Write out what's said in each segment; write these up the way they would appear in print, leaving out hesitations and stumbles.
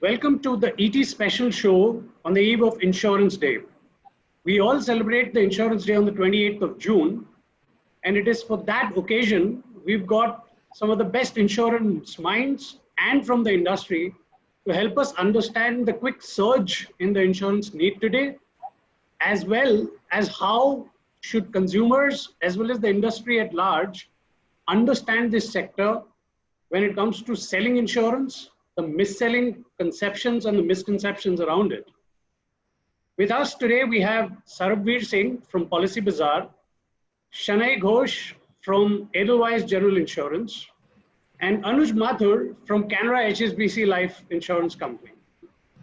Welcome to the ET special show on the eve of Insurance Day. We all celebrate the Insurance Day on the 28th of June, and it is for that occasion we've got some of the best insurance minds and from the industry to help us understand the quick surge in the insurance need today, as well as how should consumers as well as the industry at large understand this sector when it comes to selling insurance, the mis-selling conceptions and the misconceptions around it. With us today, we have Sarbvir Singh from Policy Bazaar, Shanai Ghosh from Edelweiss General Insurance, and Anuj Mathur from Canara HSBC Life Insurance Company.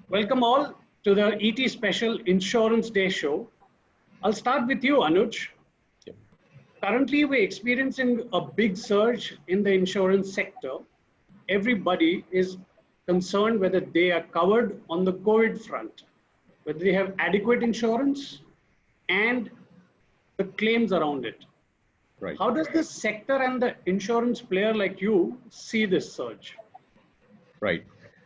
Welcome all to the ET Special Insurance Day show. I'll start with you, Anuj. Currently, we're experiencing a big surge in the insurance sector. Everybody is concerned whether they are covered on the COVID front, whether they have adequate insurance and the claims around it. Right. How does this sector and the insurance player like you see this surge? Right.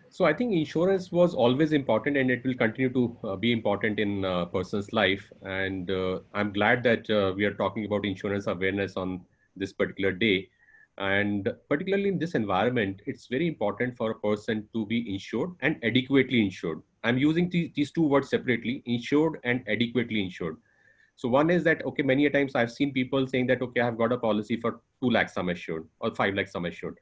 So I think insurance was always important and it will continue to be important in a person's life. And I'm glad that we are talking about insurance awareness on this particular day. And particularly in this environment, it's very important for a person to be insured and adequately insured. I'm using these two words separately, insured and adequately insured. So one is that, okay, many a times I've seen people saying that, okay, I've got a policy for 2 lakhs sum assured or 5 lakhs sum assured.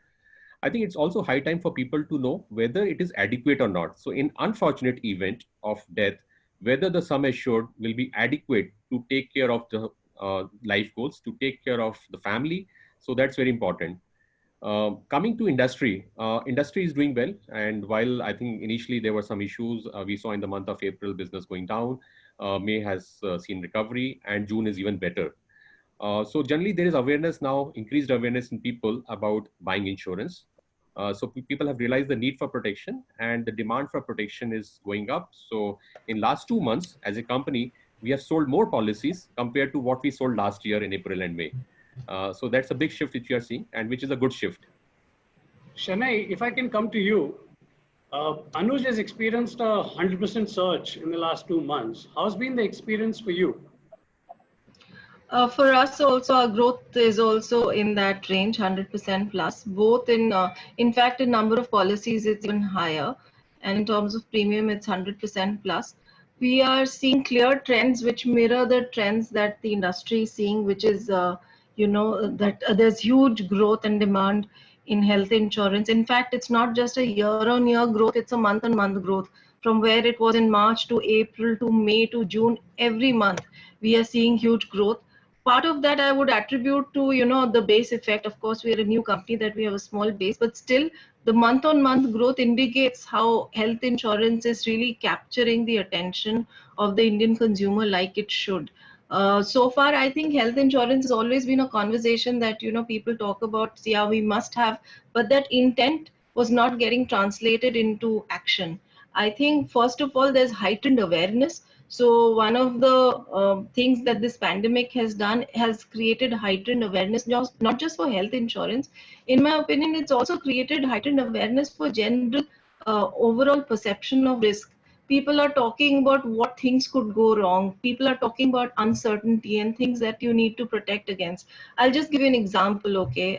I think it's also high time for people to know whether it is adequate or not. So in unfortunate event of death, whether the sum assured will be adequate to take care of the life goals, to take care of the family. So that's very important. Coming to industry, industry is doing well. And while I think initially there were some issues, we saw in the month of April business going down, May has seen recovery and June is even better. So generally there is awareness now, increased awareness in people about buying insurance. So people have realized the need for protection and the demand for protection is going up. So in last 2 months as a company, we have sold more policies compared to what we sold last year in April and May. So that's a big shift which you are seeing and which is a good shift. Shanai, if I can come to you, Anuj has experienced a 100% surge in the last 2 months. How's been the experience for you? For us also, our growth is also in that range, 100% plus, both in fact, in number of policies, it's even higher. And in terms of premium, it's 100% plus. We are seeing clear trends which mirror the trends that the industry is seeing, which is, that there's huge growth and demand in health insurance. In fact, it's not just a year-on-year growth, it's a month-on-month growth. From where it was in March to April to May to June, every month, we are seeing huge growth. Part of that I would attribute to, the base effect. Of course, we are a new company that we have a small base, but still the month-on-month growth indicates how health insurance is really capturing the attention of the Indian consumer like it should. So far, I think health insurance has always been a conversation that, people talk about, yeah, we must have, but that intent was not getting translated into action. I think, first of all, there's heightened awareness. So one of the things that this pandemic has done has created heightened awareness, not just for health insurance. In my opinion, it's also created heightened awareness for general overall perception of risk. People are talking about what things could go wrong. People are talking about uncertainty and things that you need to protect against. I'll just give you an example, okay?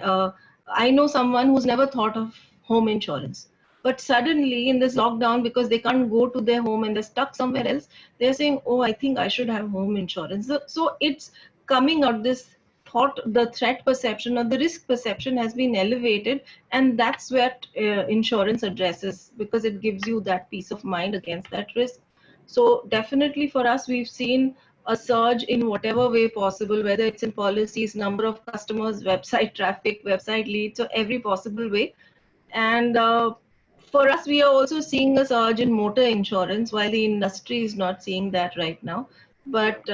I know someone who's never thought of home insurance. But suddenly in this lockdown, because they can't go to their home and they're stuck somewhere else, they're saying, oh, I think I should have home insurance. So it's coming out, this thought, the threat perception or the risk perception has been elevated. And that's where insurance addresses, because it gives you that peace of mind against that risk. So definitely for us, we've seen a surge in whatever way possible, whether it's in policies, number of customers, website traffic, website leads, so every possible way. And for us, we are also seeing a surge in motor insurance, while the industry is not seeing that right now. But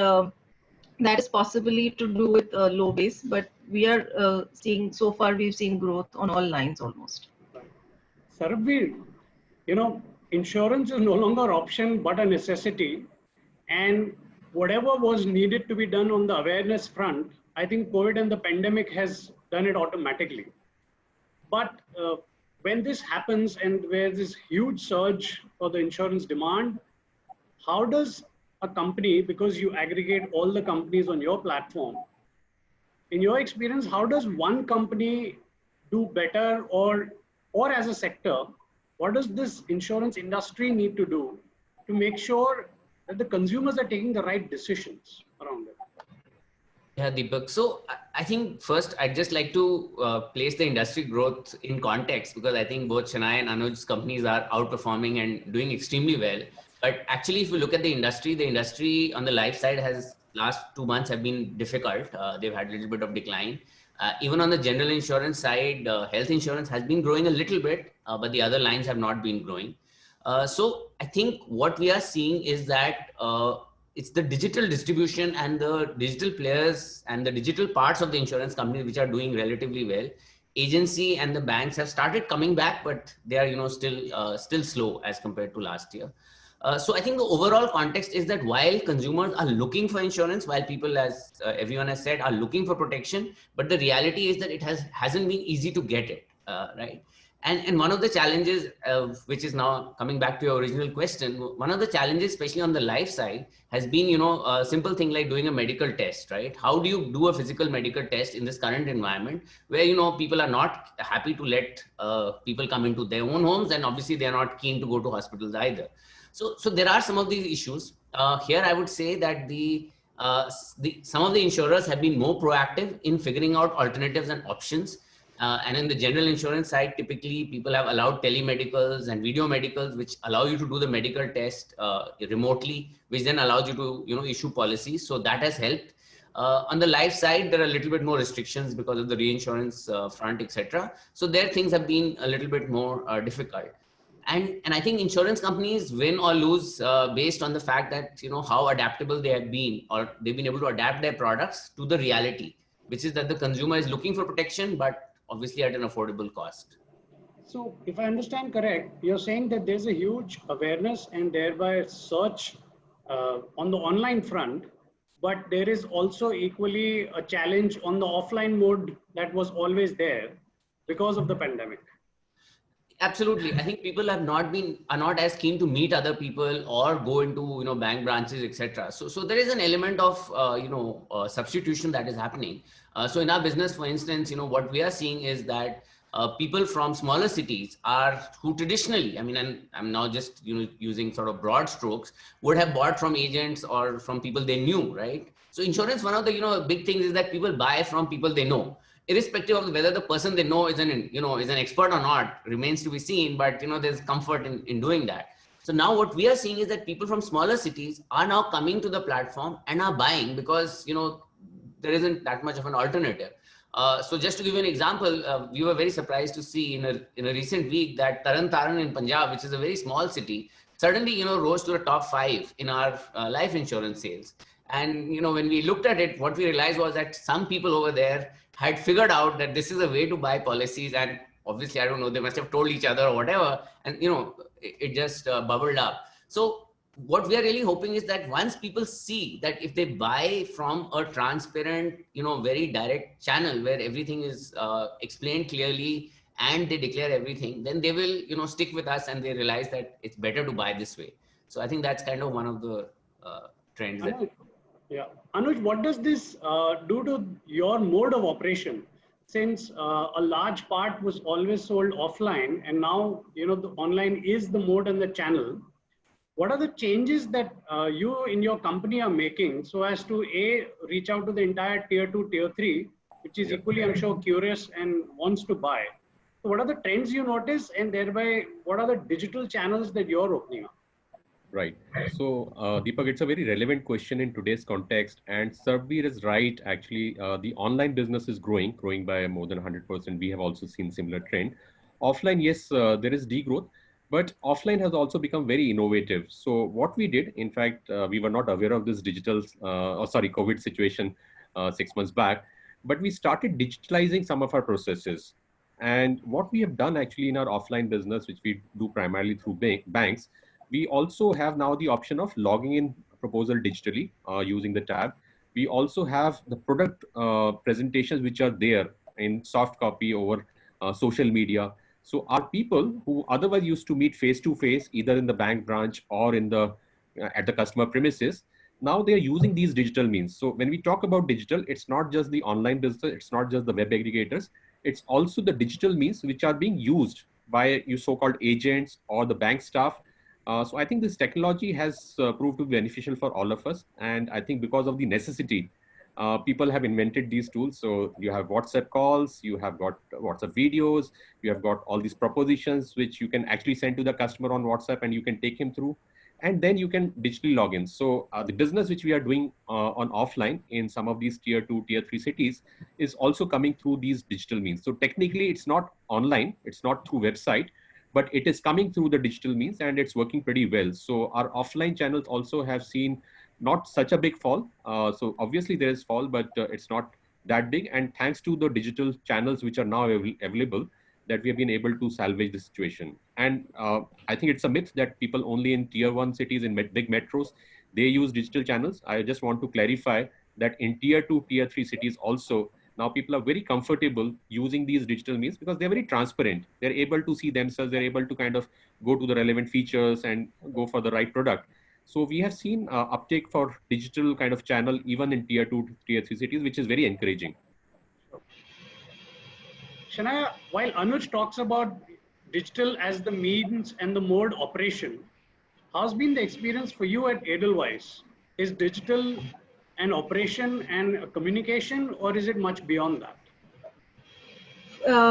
that is possibly to do with a low base. But we are seeing, so far, we've seen growth on all lines almost. Sarbvir, insurance is no longer option but a necessity. And whatever was needed to be done on the awareness front, I think COVID and the pandemic has done it automatically. But when this happens and where this huge surge for the insurance demand, how does a company, because you aggregate all the companies on your platform, in your experience, how does one company do better, or as a sector, what does this insurance industry need to do to make sure that the consumers are taking the right decisions around it? Yeah, Deepak. So I think first I'd just like to place the industry growth in context, because I think both Shania and Anuj's companies are outperforming and doing extremely well. But actually, if you look at the industry on the life side has last 2 months have been difficult. They've had a little bit of decline. Even on the general insurance side, health insurance has been growing a little bit, but the other lines have not been growing. So I think what we are seeing is that it's the digital distribution and the digital players and the digital parts of the insurance companies which are doing relatively well. Agency and the banks have started coming back, but they are still slow as compared to last year. So I think the overall context is that while consumers are looking for insurance, while people, as everyone has said, are looking for protection, but the reality is that it hasn't been easy to get it, right? And one of the challenges, which is now coming back to your original question, one of the challenges, especially on the life side, has been, a simple thing like doing a medical test, right? How do you do a physical medical test in this current environment where, people are not happy to let people come into their own homes, and obviously they're not keen to go to hospitals either. So there are some of these issues. Here, I would say that some of the insurers have been more proactive in figuring out alternatives and options. And in the general insurance side, typically people have allowed telemedicals and video medicals, which allow you to do the medical test remotely, which then allows you to issue policies. So that has helped. On the life side, there are a little bit more restrictions because of the reinsurance front, etc. So there things have been a little bit more difficult. And I think insurance companies win or lose based on the fact that, how adaptable they have been, or they've been able to adapt their products to the reality, which is that the consumer is looking for protection, but obviously at an affordable cost. So if I understand correct, you're saying that there's a huge awareness and thereby search on the online front, but there is also equally a challenge on the offline mode that was always there because of the pandemic. Absolutely. I think people are not as keen to meet other people or go into, bank branches, etc. So there is an element of, substitution that is happening. So in our business, for instance, what we are seeing is that people from smaller cities who traditionally, and I'm now just, using sort of broad strokes, would have bought from agents or from people they knew, right? So insurance, one of the, big things is that people buy from people they know. Irrespective of whether the person they know is an expert or not, remains to be seen, but there's comfort in doing that. So now what we are seeing is that people from smaller cities are now coming to the platform and are buying because there isn't that much of an alternative. So just to give you an example, we were very surprised to see in a recent week that Taran in Punjab, which is a very small city, suddenly rose to the top 5 in our life insurance sales. And when we looked at it, what we realized was that some people over there had figured out that this is a way to buy policies, and obviously, I don't know, they must have told each other or whatever, and it just bubbled up. So what we are really hoping is that once people see that if they buy from a transparent, very direct channel where everything is explained clearly and they declare everything, then they will, stick with us, and they realize that it's better to buy this way. So I think that's kind of one of the trends. Yeah. Anuj, what does this do to your mode of operation? Since a large part was always sold offline, and now, the online is the mode and the channel, what are the changes that you in your company are making so as to reach out to the entire tier 2, tier 3, which is equally, I'm sure, curious and wants to buy? So what are the trends you notice, and thereby what are the digital channels that you're opening up? Right. So, Deepak, it's a very relevant question in today's context. And Sarbvir is right. Actually, the online business is growing by more than 100%. We have also seen similar trend. Offline, yes, there is degrowth, but offline has also become very innovative. So what we did, in fact, we were not aware of this COVID situation 6 months back, but we started digitalizing some of our processes. And what we have done actually in our offline business, which we do primarily through banks, we also have now the option of logging in proposal digitally using the tab. We also have the product presentations which are there in soft copy over social media. So our people who otherwise used to meet face to face, either in the bank branch or in the at the customer premises, now they are using these digital means. So when we talk about digital, it's not just the online business, it's not just the web aggregators, it's also the digital means which are being used by you so-called agents or the bank staff. So I think this technology has proved to be beneficial for all of us. And I think because of the necessity, people have invented these tools. So you have WhatsApp calls, you have got WhatsApp videos, you have got all these propositions which you can actually send to the customer on WhatsApp and you can take him through. And then you can digitally log in. So the business which we are doing on offline in some of these tier 2, tier 3 cities is also coming through these digital means. So technically it's not online, it's not through website, but it is coming through the digital means and it's working pretty well. So our offline channels also have seen not such a big fall. So obviously there is fall, but it's not that big. And thanks to the digital channels which are now available, that we have been able to salvage the situation. And I think it's a myth that people only in tier 1 cities, in big metros, they use digital channels. I just want to clarify that in tier 2, tier 3 cities also, now people are very comfortable using these digital means because they're very transparent. They're able to see themselves, they're able to kind of go to the relevant features and go for the right product. So we have seen uptake for digital kind of channel even in tier 2 to tier 3 cities, which is very encouraging. Shanaya, while Anuj talks about digital as the means and the mode operation, how's been the experience for you at Edelweiss? Is digital an operation and a communication, or is it much beyond that?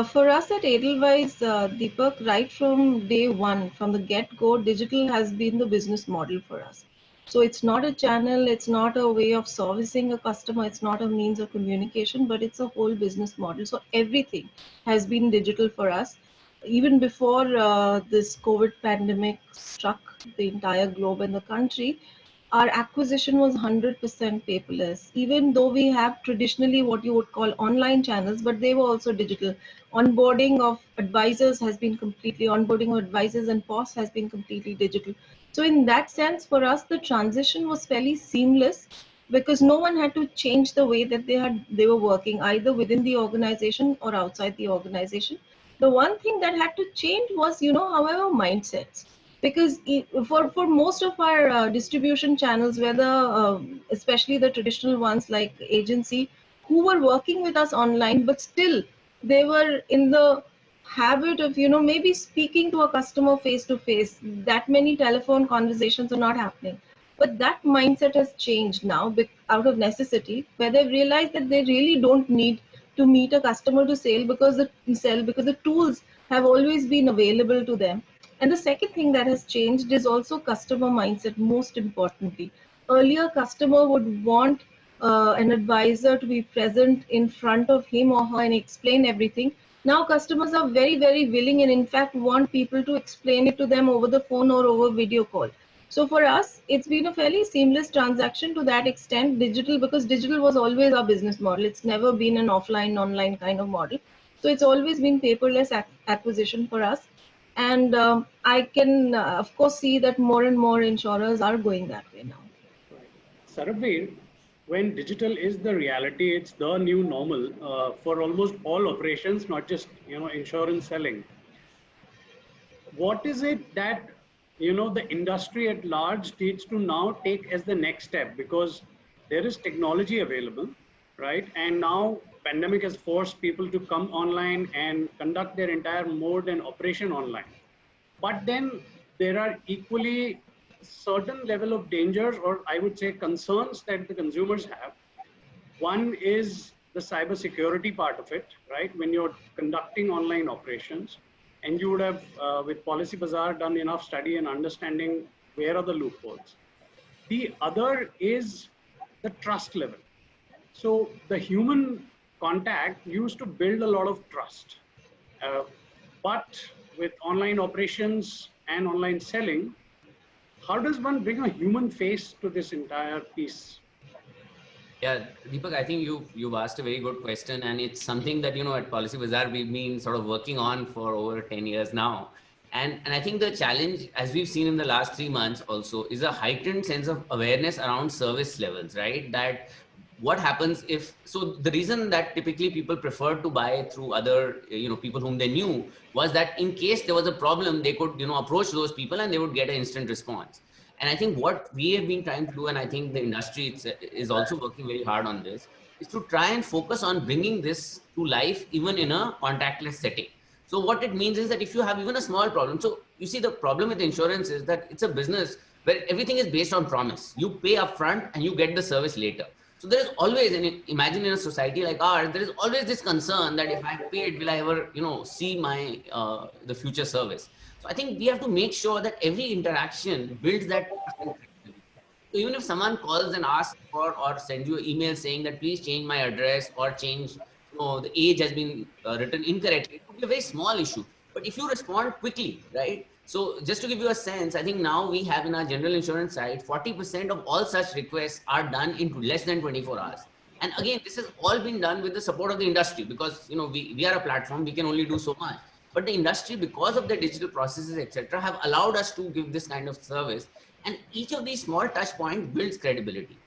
For us at Edelweiss, Deepak, right from day one, from the get-go, digital has been the business model for us. So it's not a channel, it's not a way of servicing a customer, it's not a means of communication, but it's a whole business model. So everything has been digital for us. Even before this COVID pandemic struck the entire globe and the country, our acquisition was 100% paperless, even though we have traditionally what you would call online channels, but they were also digital. Onboarding of advisors has been completely, onboarding of advisors and POS has been completely digital. So in that sense, for us, the transition was fairly seamless because no one had to change the way that they were working either within the organization or outside the organization. The one thing that had to change was, however, mindsets, because for most of our distribution channels, whether especially the traditional ones like agency, who were working with us online, but still they were in the habit of maybe speaking to a customer face to face. That many telephone conversations are not happening, but that mindset has changed now out of necessity, where they've realized that they really don't need to meet a customer to sell because the tools have always been available to them. And the second thing that has changed is also customer mindset, most importantly. Earlier, customer would want an advisor to be present in front of him or her and explain everything. Now, customers are very, very willing and in fact want people to explain it to them over the phone or over video call. So for us, it's been a fairly seamless transaction to that extent, digital, because digital was always our business model. It's never been an offline, online kind of model. So it's always been paperless acquisition for us. And I can, of course, see that more and more insurers are going that way now. Sarabveer, when digital is the reality, it's the new normal for almost all operations, not just insurance selling. What is it that the industry at large needs to now take as the next step? Because there is technology available, right? And now pandemic has forced people to come online and conduct their entire mode and operation online. But then there are equally certain level of dangers, or I would say concerns, that the consumers have. One is the cybersecurity part of it, right? When you're conducting online operations, and you would have, with Policy Bazaar, done enough study and understanding where are the loopholes. The other is the trust level. So the human contact used to build a lot of trust. But with online operations and online selling, how does one bring a human face to this entire piece? Yeah, Deepak, I think you've asked a very good question, and it's something that at Policy Bazaar we've been sort of working on for over 10 years now. And I think the challenge, as we've seen in the last 3 months also, is a heightened sense of awareness around service levels, right? That what happens if, so the reason that typically people prefer to buy through other, people whom they knew, was that in case there was a problem, they could, approach those people and they would get an instant response. And I think what we have been trying to do, and I think the industry is also working very hard on this, is to try and focus on bringing this to life even in a contactless setting. So what it means is that if you have even a small problem, so you see the problem with insurance is that it's a business where everything is based on promise. You pay upfront and you get the service later. So there is always, and imagine in a society like ours, there is always this concern that if I paid, will I ever, see my the future service? So I think we have to make sure that every interaction builds that. So even if someone calls and asks for or sends you an email saying that please change my address or change, the age has been written incorrectly, it could be a very small issue. But if you respond quickly, right? So just to give you a sense, I think now we have in our general insurance side, 40% of all such requests are done in less than 24 hours. And again, this has all been done with the support of the industry because, we are a platform, we can only do so much. But the industry, because of the digital processes, etc., have allowed us to give this kind of service. And each of these small touch points builds credibility.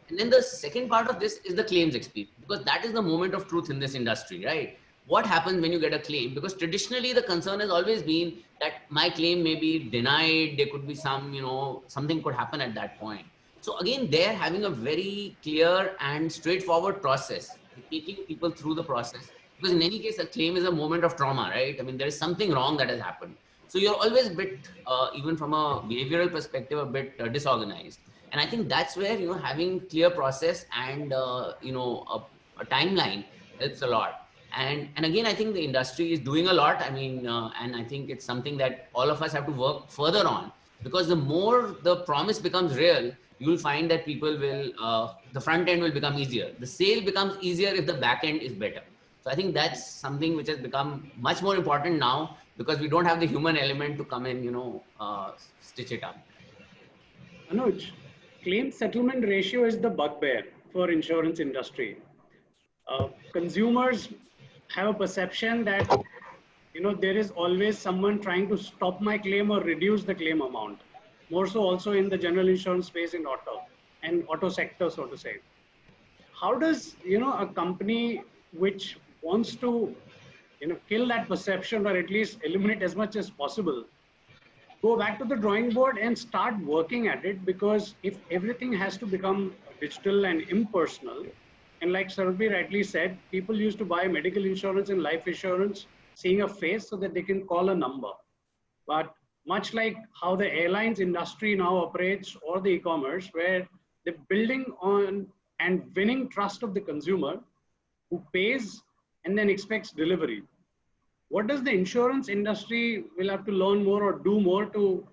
And then the second part of this is the claims experience, because that is the moment of truth in this industry, right? What happens when you get a claim? Because traditionally the concern has always been that my claim may be denied. There could be some, something could happen at that point. So again, they're having a very clear and straightforward process, taking people through the process. Because in any case, a claim is a moment of trauma, right? I mean, there is something wrong that has happened. So you're always a bit, even from a behavioral perspective, a bit disorganized. And I think that's where, having clear process and, a timeline helps a lot. And again, I think the industry is doing a lot. I mean, and I think it's something that all of us have to work further on, because the more the promise becomes real, you will find that people will, the front end will become easier. The sale becomes easier if the back end is better. So I think that's something which has become much more important now, because we don't have the human element to come in, stitch it up. Anuj, claim settlement ratio is the bugbear for insurance industry. Consumers have a perception that there is always someone trying to stop my claim or reduce the claim amount. More so also in the general insurance space in auto sector, so to say. How does a company which wants to kill that perception, or at least eliminate as much as possible, go back to the drawing board and start working at it? Because if everything has to become digital and impersonal, and like Sarabhi rightly said, people used to buy medical insurance and life insurance seeing a face so that they can call a number. But much like how the airlines industry now operates, or the e-commerce, where they're building on and winning trust of the consumer who pays and then expects delivery. What does the insurance industry will have to learn more or do more to,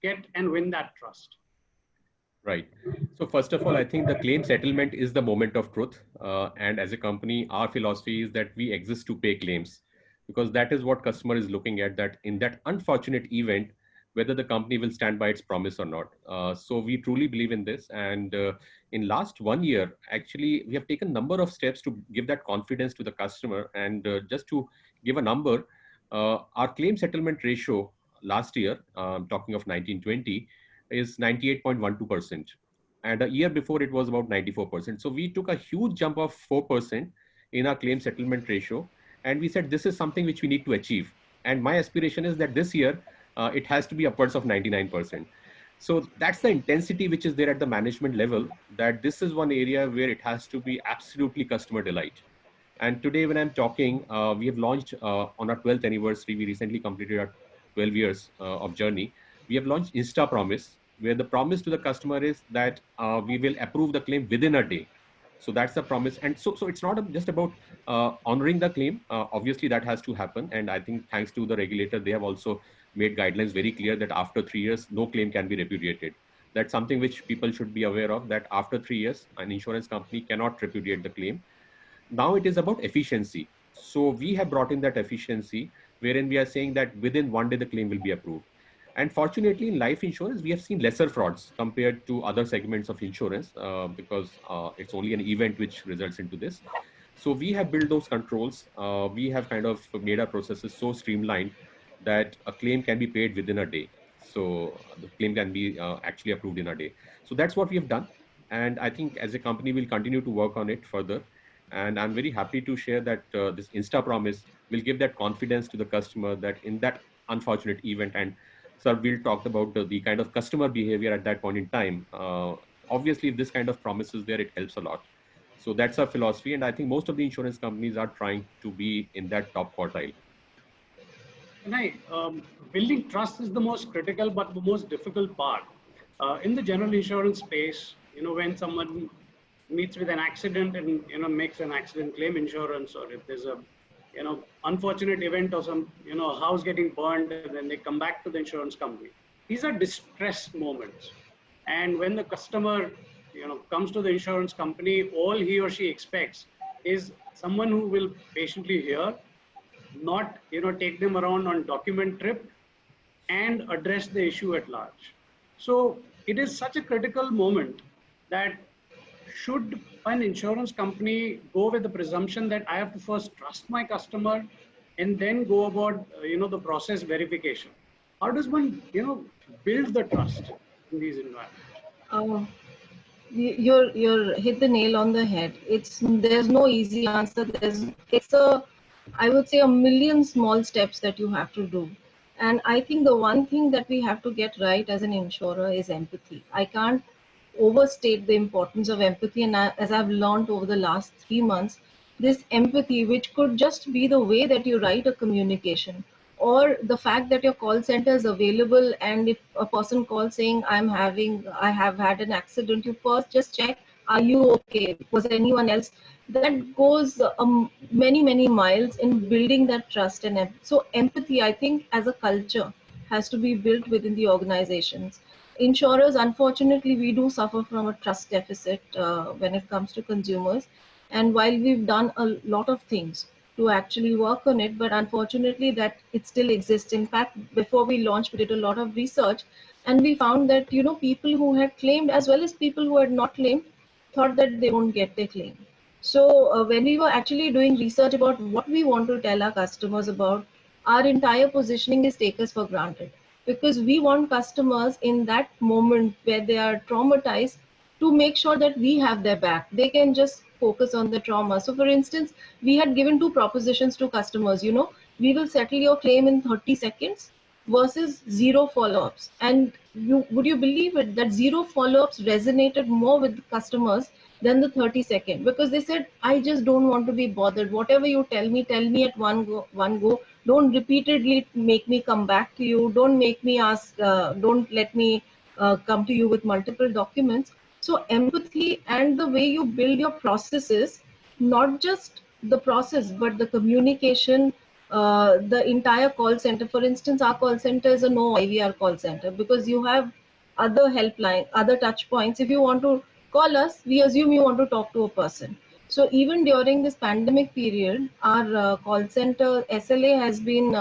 get and win that trust? Right. So first of all, I think the claim settlement is the moment of truth. And as a company, our philosophy is that we exist to pay claims, because that is what customer is looking at, that in that unfortunate event, whether the company will stand by its promise or not. So we truly believe in this. And in last 1 year, actually, we have taken a number of steps to give that confidence to the customer. And just to give a number, our claim settlement ratio last year, talking of 1920, is 98.12%. And a year before it was about 94%. So we took a huge jump of 4% in our claim settlement ratio. And we said, this is something which we need to achieve. And my aspiration is that this year, it has to be upwards of 99%. So that's the intensity which is there at the management level, that this is one area where it has to be absolutely customer delight. And today when I'm talking, we have launched on our 12th anniversary, we recently completed our 12 years of journey. We have launched Insta Promise, where the promise to the customer is that we will approve the claim within a day. So that's the promise. And so it's not just about honoring the claim. Obviously, that has to happen. And I think thanks to the regulator, they have also made guidelines very clear that after 3 years, no claim can be repudiated. That's something which people should be aware of, that after 3 years, an insurance company cannot repudiate the claim. Now it is about efficiency. So we have brought in that efficiency, wherein we are saying that within 1 day, the claim will be approved. And fortunately, in life insurance, we have seen lesser frauds compared to other segments of insurance because it's only an event which results into this. So we have built those controls. We have kind of made our processes so streamlined that a claim can be paid within a day. So the claim can be actually approved in a day. So that's what we have done. And I think as a company, we'll continue to work on it further. And I'm very happy to share that this Insta Promise will give that confidence to the customer that in that unfortunate event, and sir, we'll talk about the kind of customer behavior at that point in time. Obviously, if this kind of promise is there, it helps a lot. So that's our philosophy. And I think most of the insurance companies are trying to be in that top quartile. And building trust is the most critical but the most difficult part. In the general insurance space, when someone meets with an accident and makes an accident claim insurance, or if there's a unfortunate event or some house getting burned, and then they come back to the insurance company. These are distressed moments, and when the customer comes to the insurance company, all he or she expects is someone who will patiently hear, not take them around on document trip, and address the issue at large. So it is such a critical moment that should an insurance company go with the presumption that I have to first trust my customer and then go about the process verification? How does one build the trust in these environments? Um, you're hit the nail on the head. There's no easy answer. It's I would say a million small steps that you have to do. And I think the one thing that we have to get right as an insurer is empathy. I can't overstate the importance of empathy. And as I've learned over the last 3 months, this empathy, which could just be the way that you write a communication, or the fact that your call center is available, and if a person calls saying I have had an accident, you first just check, are you okay, was anyone else? That goes many miles in building that trust. And so empathy, I think, as a culture, has to be built within the organizations. Insurers, unfortunately, we do suffer from a trust deficit when it comes to consumers. And while we've done a lot of things to actually work on it, but unfortunately that it still exists. In fact, before we launched, we did a lot of research, and we found that people who had claimed as well as people who had not claimed thought that they won't get their claim. So when we were actually doing research about what we want to tell our customers about, our entire positioning is take us for granted, because we want customers in that moment where they are traumatized to make sure that we have their back. They can just focus on the trauma. So for instance, we had given two propositions to customers, we will settle your claim in 30 seconds versus zero follow-ups. And would you believe it that zero follow-ups resonated more with customers than the 30-second, because they said, I just don't want to be bothered. Whatever you tell me at one go. Don't repeatedly make me come back to you. Don't make me ask, don't let me come to you with multiple documents. So empathy and the way you build your processes, not just the process, but the communication, the entire call center. For instance, our call center is a no IVR call center, because you have other helpline, other touch points. If you want to call us, we assume you want to talk to a person. So even during this pandemic period, our call center SLA has been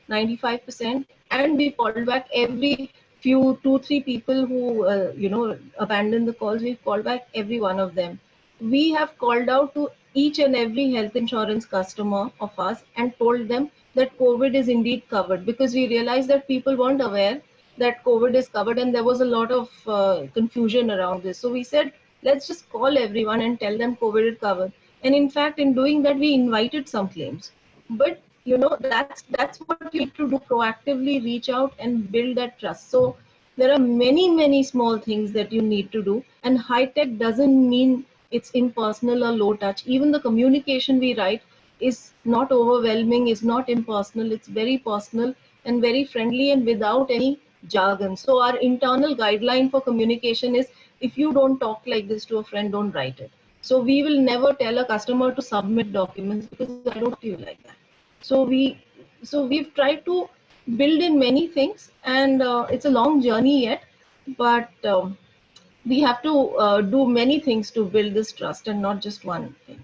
95%, and we called back every few 2-3 people who abandoned the calls. We've called back every one of them. We have called out to each and every health insurance customer of us and told them that COVID is indeed covered, because we realized that people weren't aware that COVID is covered, and there was a lot of confusion around this. So we said, let's just call everyone and tell them COVID is covered. And in fact, in doing that, we invited some claims. But that's what you need to do, proactively reach out and build that trust. So there are many small things that you need to do, and high tech doesn't mean it's impersonal or low touch. Even the communication we write is not overwhelming, is not impersonal. It's very personal and very friendly and without any jargon. So our internal guideline for communication is, if you don't talk like this to a friend, don't write it. So we will never tell a customer to submit documents, because I don't feel like that. So we've tried to build in many things, and it's a long journey yet, but we have to do many things to build this trust, and not just one thing.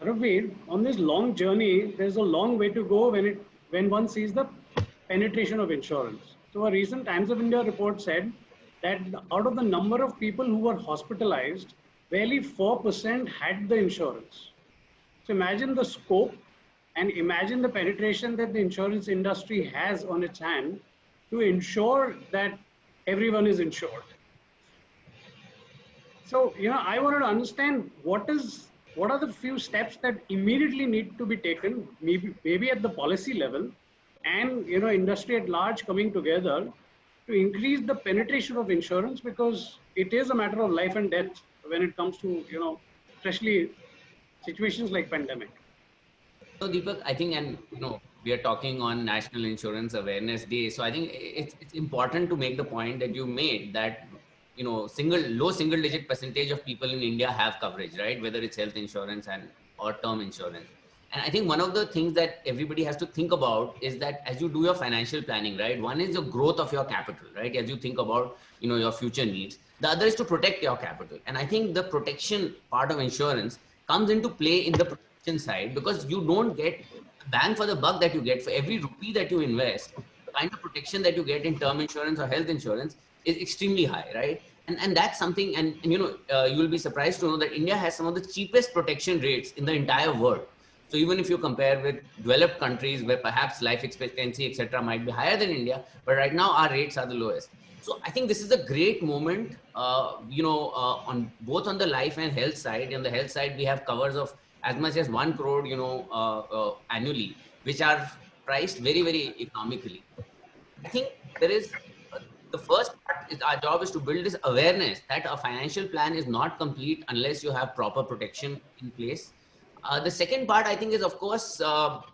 Ravi, on this long journey, there's a long way to go when one sees the penetration of insurance. So a recent Times of India report said that out of the number of people who were hospitalized, barely 4% had the insurance. So imagine the scope, and imagine the penetration that the insurance industry has on its hand to ensure that everyone is insured. So, I wanted to understand what are the few steps that immediately need to be taken, maybe at the policy level, and industry at large coming together to increase the penetration of insurance, because it is a matter of life and death when it comes to especially situations like pandemic. So Deepak, I think, and we are talking on National Insurance Awareness Day. So I think it's important to make the point that you made that low single digit percentage of people in India have coverage, right? Whether it's health insurance and or term insurance. And I think one of the things that everybody has to think about is that as you do your financial planning, right? One is the growth of your capital, right? As you think about your future needs. The other is to protect your capital. And I think the protection part of insurance comes into play in the protection side, because you don't get bang for the buck that you get for every rupee that you invest. The kind of protection that you get in term insurance or health insurance is extremely high, right? And that's something, and you will be surprised to know that India has some of the cheapest protection rates in the entire world. So even if you compare with developed countries where perhaps life expectancy, etc., might be higher than India, but right now our rates are the lowest. So I think this is a great moment, on both on the life and health side. On the health side, we have covers of as much as 1 crore, annually, which are priced very, very economically. I think there is the first part is our job is to build this awareness that a financial plan is not complete unless you have proper protection in place. The second part, I think, is of course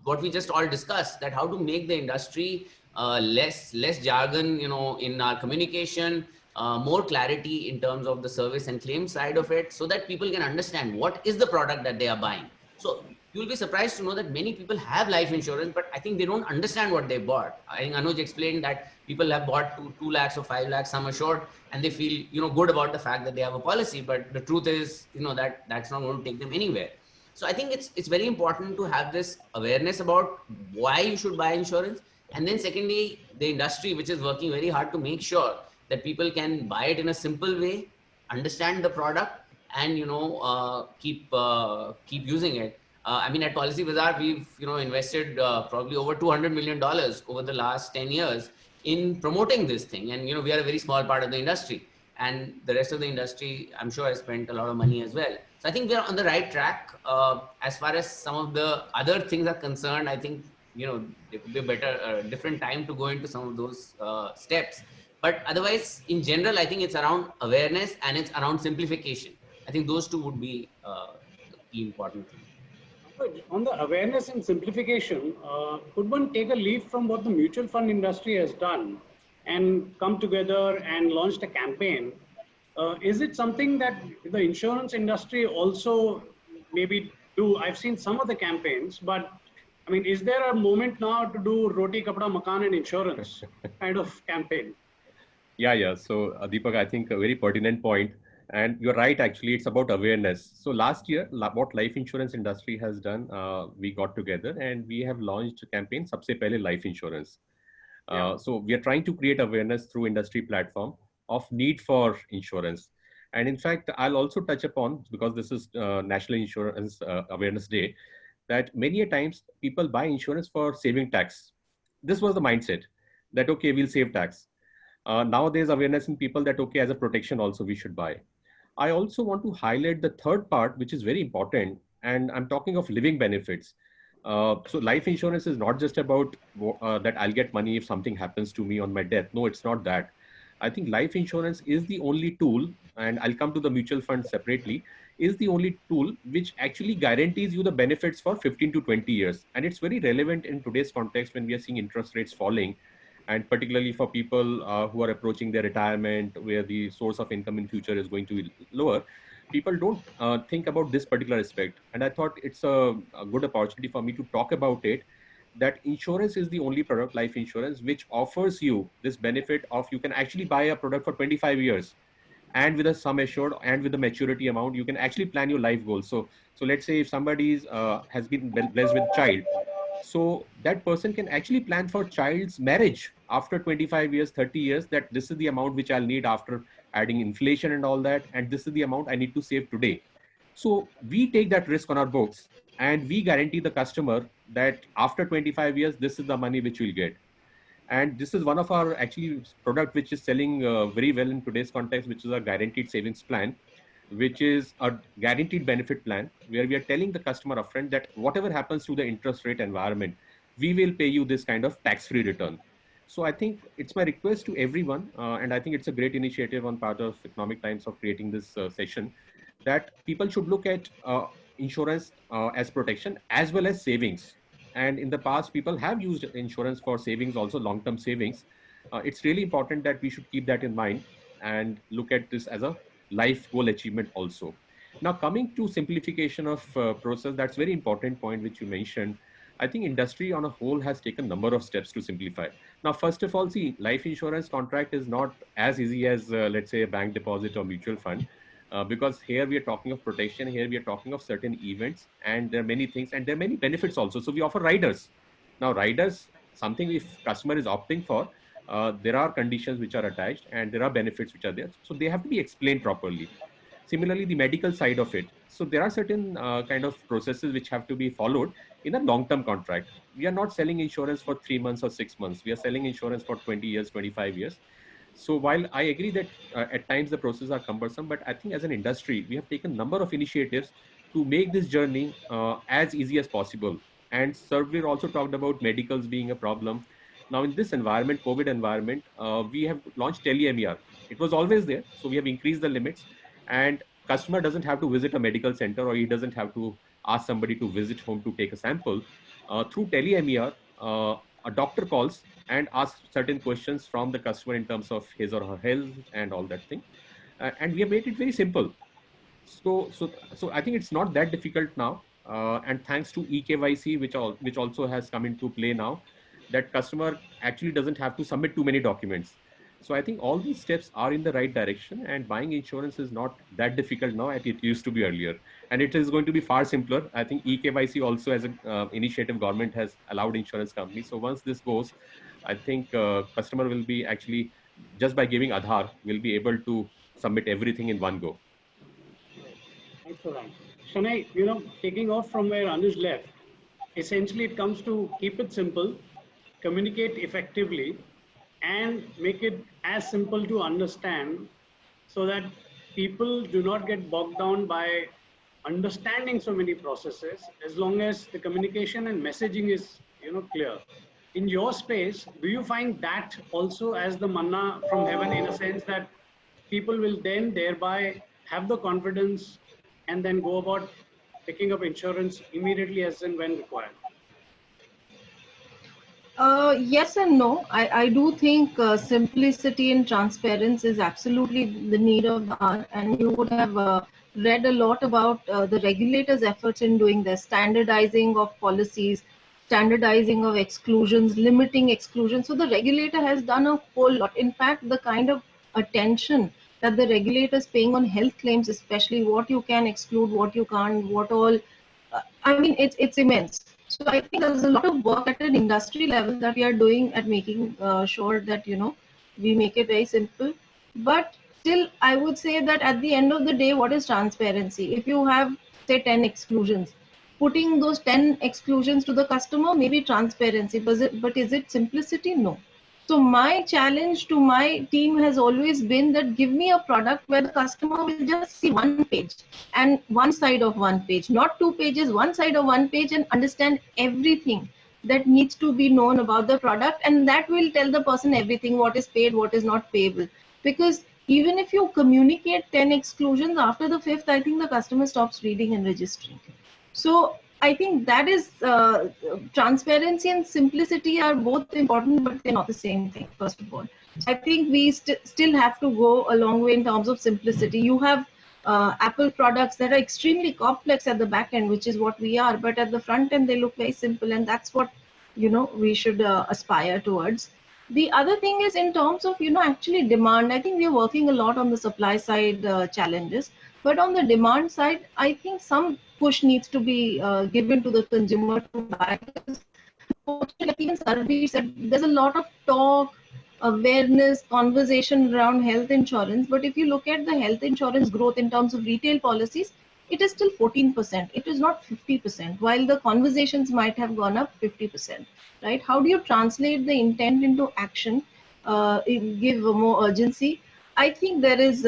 what we just all discussed, that how to make the industry less jargon, in our communication, more clarity in terms of the service and claim side of it, so that people can understand what is the product that they are buying. So you'll be surprised to know that many people have life insurance, but I think they don't understand what they bought. I think Anuj explained that people have bought 2 lakhs or 5 lakhs sum assured, and they feel good about the fact that they have a policy. But the truth is, that that's not going to take them anywhere. So I think it's very important to have this awareness about why you should buy insurance, and then secondly, the industry, which is working very hard to make sure that people can buy it in a simple way, understand the product, and keep using it. I mean, at Policy Bazaar, we've invested probably over $200 million over the last 10 years in promoting this thing, and we are a very small part of the industry, and the rest of the industry, I'm sure, has spent a lot of money as well. So I think we are on the right track. As far as some of the other things are concerned, I think there could be a better, different time to go into some of those steps. But otherwise, in general, I think it's around awareness and it's around simplification. I think those two would be the key important things. On the awareness and simplification, could one take a leaf from what the mutual fund industry has done and come together and launched a campaign? Is it something that the insurance industry also maybe do? I've seen some of the campaigns, but I mean, is there a moment now to do roti, kapda, makan and insurance kind of campaign? Yeah. So Deepak, I think a very pertinent point. And you're right, actually, it's about awareness. So last year, what life insurance industry has done, we got together and we have launched a campaign, Sabse Pehle Life Insurance. So we are trying to create awareness through industry platform of need for insurance. And in fact, I'll also touch upon, because this is National Insurance Awareness Day, that many a times people buy insurance for saving tax. This was the mindset that, okay, we'll save tax. Now there's awareness in people that, okay, as a protection also we should buy. I also want to highlight the third part, which is very important, and I'm talking of living benefits. So life insurance is not just about that I'll get money if something happens to me on my death. No, it's not that. I think life insurance is the only tool, and I'll come to the mutual fund separately, is the only tool which actually guarantees you the benefits for 15 to 20 years. And it's very relevant in today's context when we are seeing interest rates falling, and particularly for people who are approaching their retirement, where the source of income in future is going to be lower. People don't think about this particular aspect, and I thought it's a good opportunity for me to talk about it, that insurance is the only product, life insurance, which offers you this benefit of you can actually buy a product for 25 years, and with a sum assured and with the maturity amount, you can actually plan your life goals. So let's say if somebody has been blessed with child, so that person can actually plan for child's marriage after 25 years, 30 years, that this is the amount which I'll need after adding inflation and all that, and this is the amount I need to save today. So we take that risk on our books, and we guarantee the customer that after 25 years, this is the money which we'll get. And this is one of our actually product which is selling very well in today's context, which is a guaranteed savings plan. which is a guaranteed benefit plan, where we are telling the customer upfront that whatever happens to the interest rate environment, we will pay you this kind of tax-free return. So I think it's my request to everyone, and I think it's a great initiative on part of Economic Times of creating this session, that people should look at insurance as protection as well as savings. And in the past, people have used insurance for savings, also long-term savings. It's really important that we should keep that in mind and look at this as a life goal achievement also. Now, coming to simplification of process, that's very important point which you mentioned. I think industry on a whole has taken a number of steps to simplify. Now, first of all, see, life insurance contract is not as easy as, let's say, a bank deposit or mutual fund, because here we are talking of protection, here we are talking of certain events, and there are many things, and there are many benefits also. So we offer riders. Now, riders, something if customer is opting for, there are conditions which are attached and there are benefits which are there. So they have to be explained properly. Similarly, the medical side of it. So there are certain kind of processes which have to be followed in a long-term contract. We are not selling insurance for 3 months or 6 months. We are selling insurance for 20 years, 25 years. So while I agree that at times the processes are cumbersome, but I think as an industry, we have taken a number of initiatives to make this journey as easy as possible. And Sarveer also talked about medicals being a problem. Now in this environment, COVID environment, we have launched TeleMER. It was always there. So we have increased the limits, and customer doesn't have to visit a medical center, or he doesn't have to ask somebody to visit home to take a sample. Through TeleMER, a doctor calls and ask certain questions from the customer in terms of his or her health and all that thing. And we have made it very simple. So I think it's not that difficult now. And thanks to eKYC, which also has come into play now, that customer actually doesn't have to submit too many documents. So I think all these steps are in the right direction, and buying insurance is not that difficult now as it used to be earlier. And it is going to be far simpler. I think eKYC also as an initiative government has allowed insurance companies. So once this goes, I think customer will be actually, just by giving Aadhaar, will be able to submit everything in one go. Thanks for that. Shanai, taking off from where Anuj left, essentially it comes to keep it simple, communicate effectively, and make it as simple to understand so that people do not get bogged down by understanding so many processes, as long as the communication and messaging is clear. In your space, do you find that also as the manna from heaven, in a sense that people will then thereby have the confidence and then go about picking up insurance immediately as and when required? Yes and no. I do think simplicity and transparency is absolutely the need of the hour, and you would have read a lot about the regulators' efforts in doing this, standardizing of policies, standardizing of exclusions, limiting exclusions. So the regulator has done a whole lot. In fact, the kind of attention that the regulator is paying on health claims, especially what you can exclude, what you can't, what all, I mean, it's immense. So I think there's a lot of work at an industry level that we are doing at making sure that, we make it very simple. But still, I would say that at the end of the day, what is transparency? If you have, say, 10 exclusions, putting those 10 exclusions to the customer may be transparency, but is it simplicity? No. So my challenge to my team has always been that give me a product where the customer will just see one page and one side of one page, not 2 pages, one side of one page, and understand everything that needs to be known about the product. And that will tell the person everything, what is paid, what is not payable. Because even if you communicate 10 exclusions, after the 5th, I think the customer stops reading and registering. So I think that is transparency and simplicity are both important, but they're not the same thing, first of all. I think we still have to go a long way in terms of simplicity. You have Apple products that are extremely complex at the back end, which is what we are, but at the front end, they look very simple, and that's what, we should aspire towards. The other thing is in terms of, actually demand. I think we are working a lot on the supply side challenges, but on the demand side, I think some push needs to be given to the consumer to buy. Like even Sarveer said, there's a lot of talk, awareness, conversation around health insurance. But if you look at the health insurance growth in terms of retail policies, it is still 14%. It is not 50%, while the conversations might have gone up 50%, right? How do you translate the intent into action, give more urgency? I think there is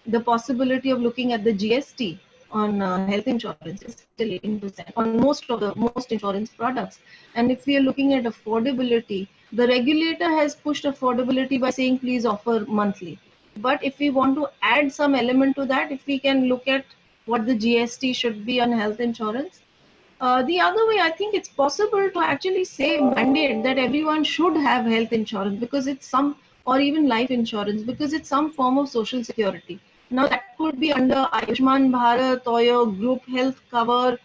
the possibility of looking at the GST on health insurance is still 18% on most insurance products. And if we are looking at affordability, the regulator has pushed affordability by saying please offer monthly. But if we want to add some element to that, if we can look at what the GST should be on health insurance, the other way, I think it's possible to actually say mandate that everyone should have health insurance because it's some, or even life insurance because it's some form of social security. Now that could be under Ayushman Bharat or your group health cover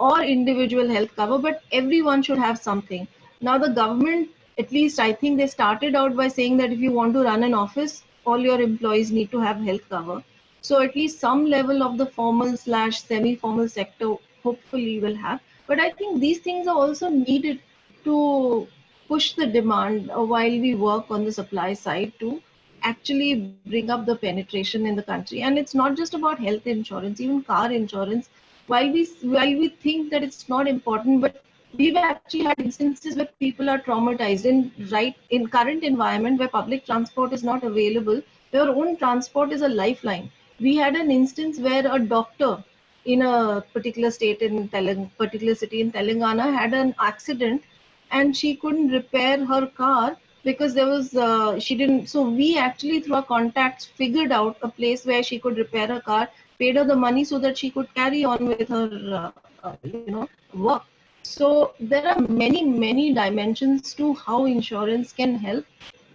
or individual health cover, but everyone should have something. Now the government, at least I think they started out by saying that if you want to run an office, all your employees need to have health cover. So at least some level of the formal slash semi-formal sector hopefully will have. But I think these things are also needed to push the demand while we work on the supply side to actually bring up the penetration in the country. And it's not just about health insurance, even car insurance. While we think that it's not important, but we've actually had instances where people are traumatized in current environment where public transport is not available. Your own transport is a lifeline. We had an instance where a doctor in a particular state in particular city in Telangana had an accident and she couldn't repair her car because there was she didn't. So we actually through our contacts figured out a place where she could repair her car, paid her the money so that she could carry on with her work. So there are many dimensions to how insurance can help,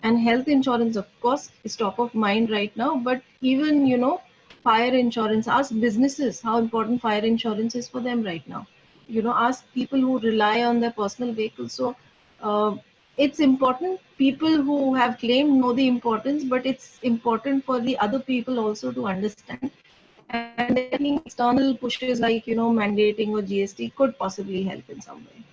and health insurance of course is top of mind right now, but even fire insurance, ask businesses how important fire insurance is for them right now. Ask people who rely on their personal vehicles. So uh, it's important. People who have claimed know the importance, but it's important for the other people also to understand. And I think external pushes like mandating or GST could possibly help in some way.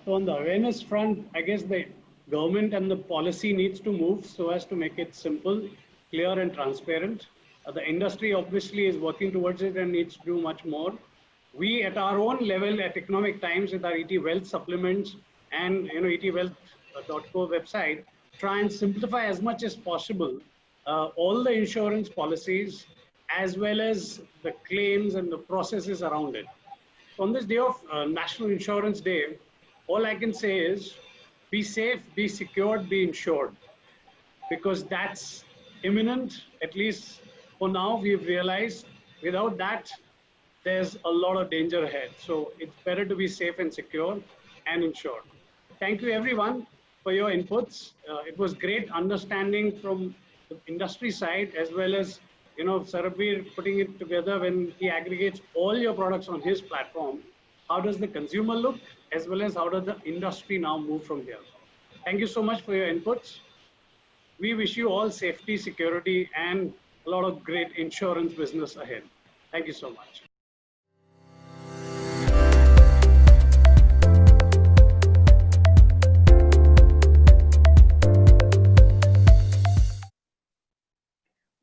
So on the awareness front, I guess the government and the policy needs to move so as to make it simple, clear and transparent. The industry obviously is working towards it and needs to do much more. We at our own level at Economic Times with our ET Wealth supplements and etwealth.co website try and simplify as much as possible all the insurance policies as well as the claims and the processes around it. So on this day of National Insurance Day, all I can say is be safe, be secured, be insured, because that's imminent. At least for now, we've realized without that, there's a lot of danger ahead. So it's better to be safe and secure and insured. Thank you everyone for your inputs. It was great understanding from the industry side as well as Sarabir putting it together when he aggregates all your products on his platform. How does the consumer look as well as how does the industry now move from here? Thank you so much for your inputs. We wish you all safety, security, and a lot of great insurance business ahead. Thank you so much.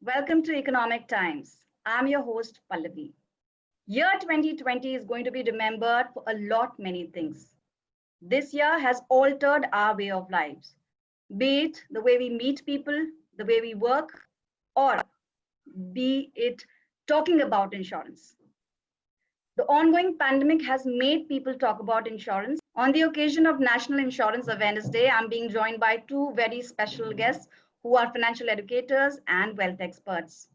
Welcome to Economic Times. I'm your host, Pallavi. Year 2020 is going to be remembered for a lot many things. This year has altered our way of lives, be it the way we meet people, the way we work, or be it talking about insurance. The ongoing pandemic has made people talk about insurance. On the occasion of National Insurance Awareness Day, I'm being joined by two very special guests who are financial educators and wealth experts.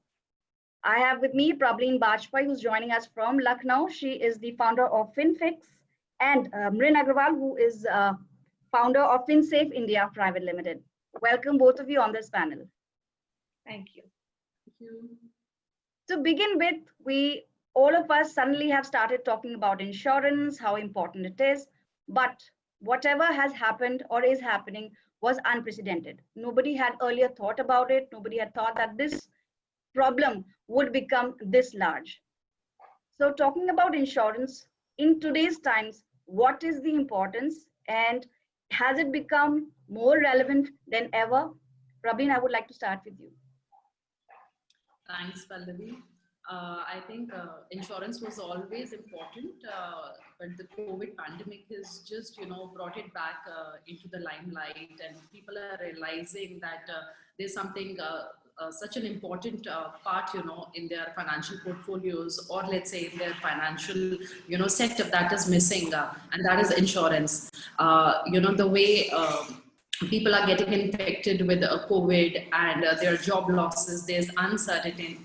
I have with me Prableen Bajpai, who's joining us from Lucknow. She is the founder of FinFix, and Mrin Agrawal, who is founder of FinSafe India Private Limited. Welcome both of you on this panel. Thank you. Thank you. To begin with, all of us suddenly have started talking about insurance, how important it is, but whatever has happened or is happening was unprecedented. Nobody had earlier thought about it. Nobody had thought that this problem would become this large. So talking about insurance in today's times, what is the importance and has it become more relevant than ever? Prableen, I would like to start with you. Thanks, Pallavi. I think insurance was always important, but the COVID pandemic has just, brought it back into the limelight, and people are realizing that there's something such an important part, in their financial portfolios, or let's say in their financial, setup that is missing, and that is insurance. The way people are getting infected with COVID and their job losses, there's uncertainty.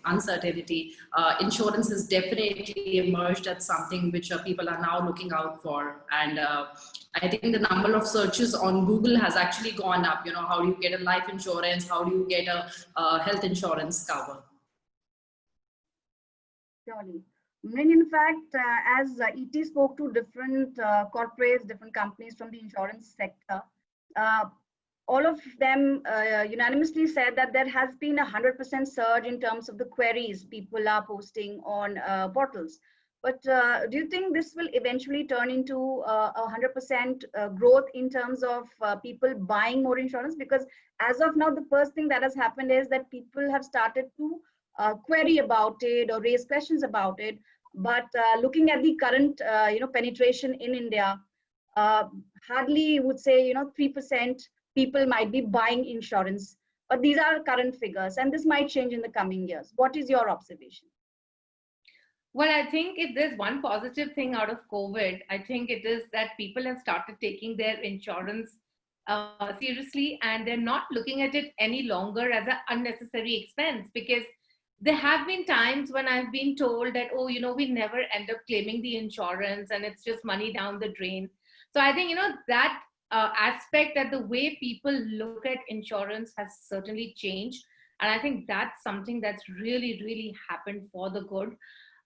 Insurance has definitely emerged as something which people are now looking out for. And I think the number of searches on Google has actually gone up. How do you get a life insurance? How do you get a health insurance cover? Surely. In fact, as ET spoke to different corporates, different companies from the insurance sector, all of them unanimously said that there has been 100% surge in terms of the queries people are posting on portals. But do you think this will eventually turn into 100% growth in terms of people buying more insurance? Because as of now, the first thing that has happened is that people have started to query about it or raise questions about it. But looking at the current penetration in India, hardly would say 3% people might be buying insurance, but these are current figures and this might change in the coming years. What is your observation? Well, I think if there's one positive thing out of COVID, I think it is that people have started taking their insurance seriously, and they're not looking at it any longer as an unnecessary expense, because there have been times when I've been told that, oh, we never end up claiming the insurance and it's just money down the drain. So I think, that aspect, that the way people look at insurance has certainly changed. And I think that's something that's really, really happened for the good.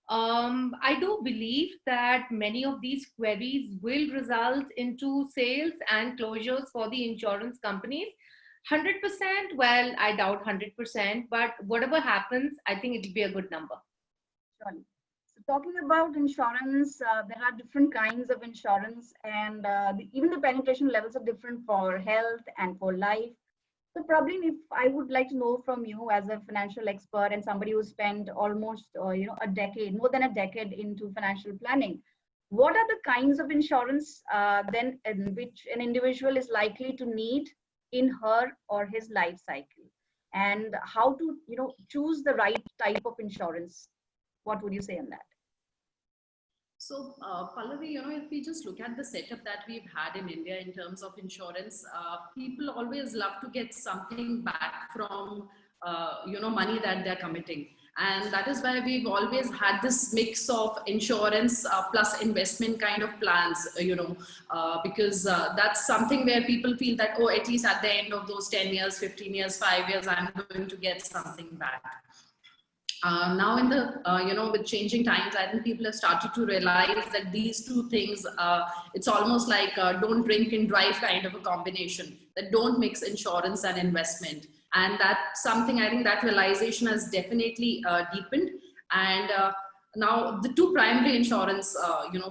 I do believe that many of these queries will result into sales and closures for the insurance companies. 100%, well, I doubt 100%, but whatever happens, I think it'll be a good number. Surely. Talking about insurance, there are different kinds of insurance, and even the penetration levels are different for health and for life. So probably if I would like to know from you as a financial expert and somebody who spent almost a decade, more than a decade into financial planning, what are the kinds of insurance then in which an individual is likely to need in her or his life cycle, and how to choose the right type of insurance? What would you say on that? So, Pallavi, if we just look at the setup that we've had in India in terms of insurance, people always love to get something back from, money that they're committing. And that is why we've always had this mix of insurance plus investment kind of plans, because that's something where people feel that, oh, at least at the end of those 10 years, 15 years, 5 years, I'm going to get something back. Now in the, with changing times, I think people have started to realize that these two things, it's almost like don't drink and drive kind of a combination, that don't mix insurance and investment. And that's something, I think that realization has definitely deepened. And now the two primary insurance,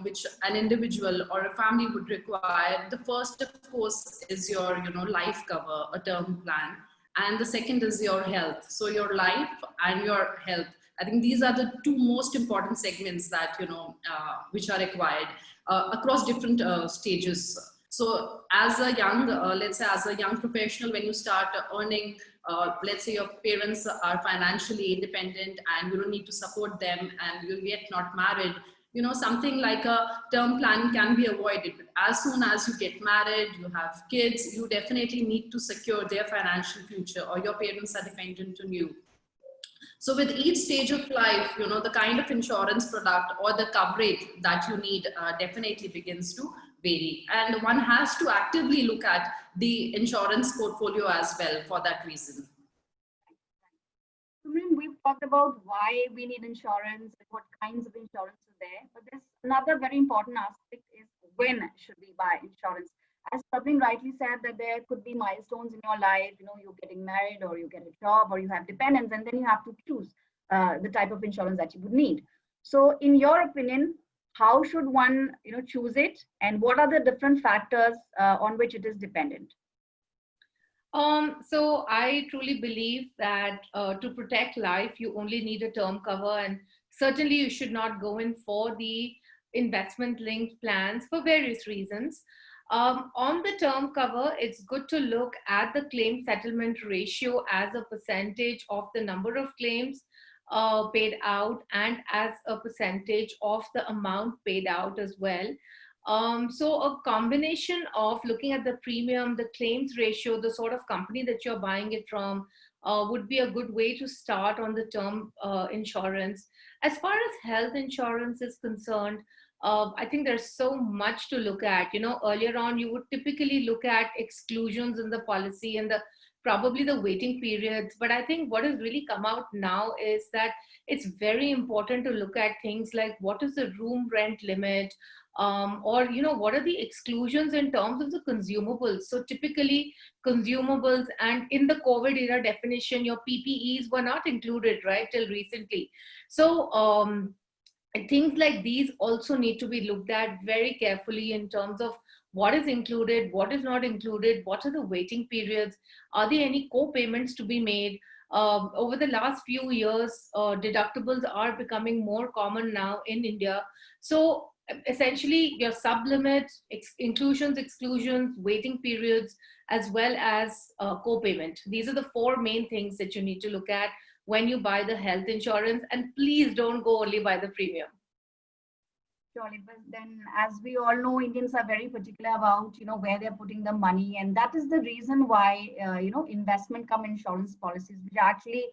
which an individual or a family would require, the first of course is your, life cover, a term plan. And the second is your health. So your life and your health. I think these are the two most important segments that, which are required across different stages. So as a young, let's say as a young professional, when you start earning, let's say your parents are financially independent and you don't need to support them and you're yet not married, something like a term plan can be avoided. But as soon as you get married, you have kids, you definitely need to secure their financial future, or your parents are dependent on you. So with each stage of life, the kind of insurance product or the coverage that you need definitely begins to vary. And one has to actively look at the insurance portfolio as well for that reason. We've talked about why we need insurance, what kinds of insurance are there, but there's another very important aspect is when should we buy insurance? As Praveen rightly said, that there could be milestones in your life, you're getting married or you get a job or you have dependents, and then you have to choose the type of insurance that you would need. So in your opinion, how should one choose it, and what are the different factors on which it is dependent? So I truly believe that to protect life, you only need a term cover, and certainly you should not go in for the investment linked plans for various reasons. On the term cover, it's good to look at the claim settlement ratio as a percentage of the number of claims paid out and as a percentage of the amount paid out as well. So a combination of looking at the premium, the claims ratio, the sort of company that you're buying it from would be a good way to start on the term insurance. As far as health insurance is concerned, I think there's so much to look at. You know, earlier on, you would typically look at exclusions in the policy and probably the waiting periods. But I think what has really come out now is that it's very important to look at things like what is the room rent limit, or, you know, what are the exclusions in terms of the consumables. So typically consumables, and in the COVID era definition, your PPEs were not included, right, till recently. So things like these also need to be looked at very carefully in terms of what is included, what is not included, what are the waiting periods, are there any co-payments to be made. Over the last few years, deductibles are becoming more common now in India. So essentially your sublimits, inclusions, exclusions, waiting periods, as well as co-payment. These are the four main things that you need to look at when you buy the health insurance, and please don't go only by the premium. Surely, but then as we all know, Indians are very particular about, you know, where they're putting the money. And that is the reason why, you know, investment come insurance policies, which are actually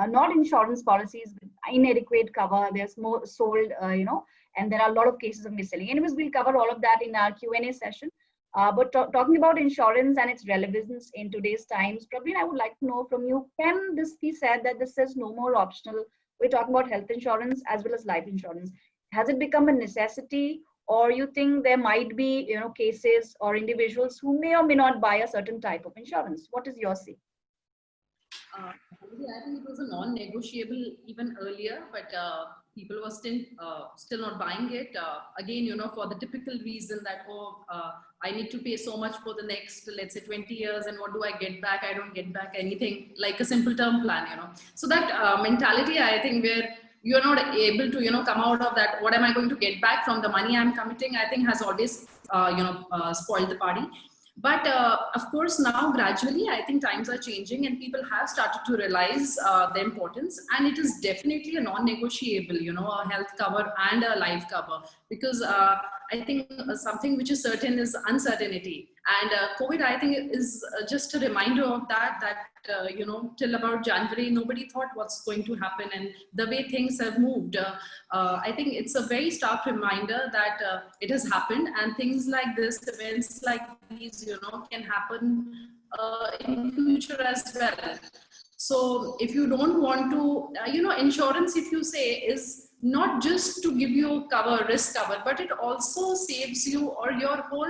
not insurance policies with inadequate cover. There's more sold, you know, and there are a lot of cases of mis-selling. Anyways, we'll cover all of that in our Q&A session. But talking about insurance and its relevance in today's times, Praveen, I would like to know from you, can this be said that this is no more optional? We're talking about health insurance as well as life insurance. Has it become a necessity, or you think there might be, you know, cases or individuals who may or may not buy a certain type of insurance? What is your say? I think it was a non-negotiable even earlier, but people were still not buying it. Again, you know, for the typical reason that, I need to pay so much for the next, let's say 20 years, and what do I get back? I don't get back anything, like a simple term plan, you know. So that mentality, I think, where you're not able to, you know, come out of that, what am I going to get back from the money I'm committing, I think has always, spoiled the party. But of course, now gradually, I think times are changing and people have started to realize the importance, and it is definitely a non-negotiable, you know, a health cover and a life cover, because I think something which is certain is uncertainty. And COVID, I think, is just a reminder of that, you know, till about January, nobody thought what's going to happen, and the way things have moved. I think it's a very stark reminder that it has happened, and things like this, events like these, you know, can happen in future as well. So if you don't want to, you know, insurance, if you say, is not just to give you cover, risk cover, but it also saves you or your whole,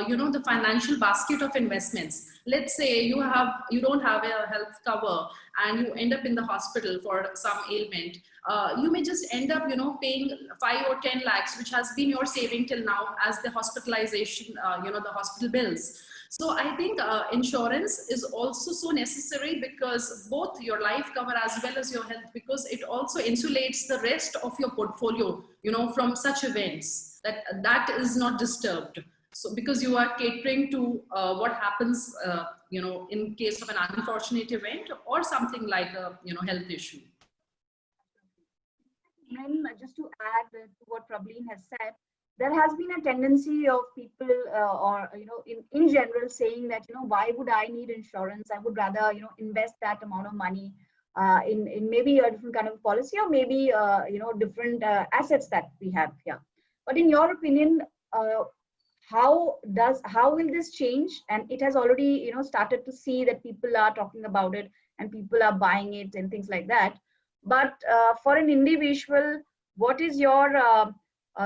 you know, the financial basket of investments. Let's say you don't have a health cover and you end up in the hospital for some ailment. You may just end up, you know, paying 5 or 10 lakhs, which has been your saving till now as the hospitalization, you know, the hospital bills. So I think insurance is also so necessary, because both your life cover as well as your health, because it also insulates the rest of your portfolio, you know, from such events, that is not disturbed. So because you are catering to what happens, you know, in case of an unfortunate event or something like a, you know, health issue. And just to add to what Prableen has said, there has been a tendency of people or, you know, in general saying that, you know, why would I need insurance? I would rather, you know, invest that amount of money in maybe a different kind of policy, or maybe, you know, different assets that we have here. But in your opinion, how will this change? And it has already, you know, started to see that people are talking about it and people are buying it and things like that. But for an individual, what is your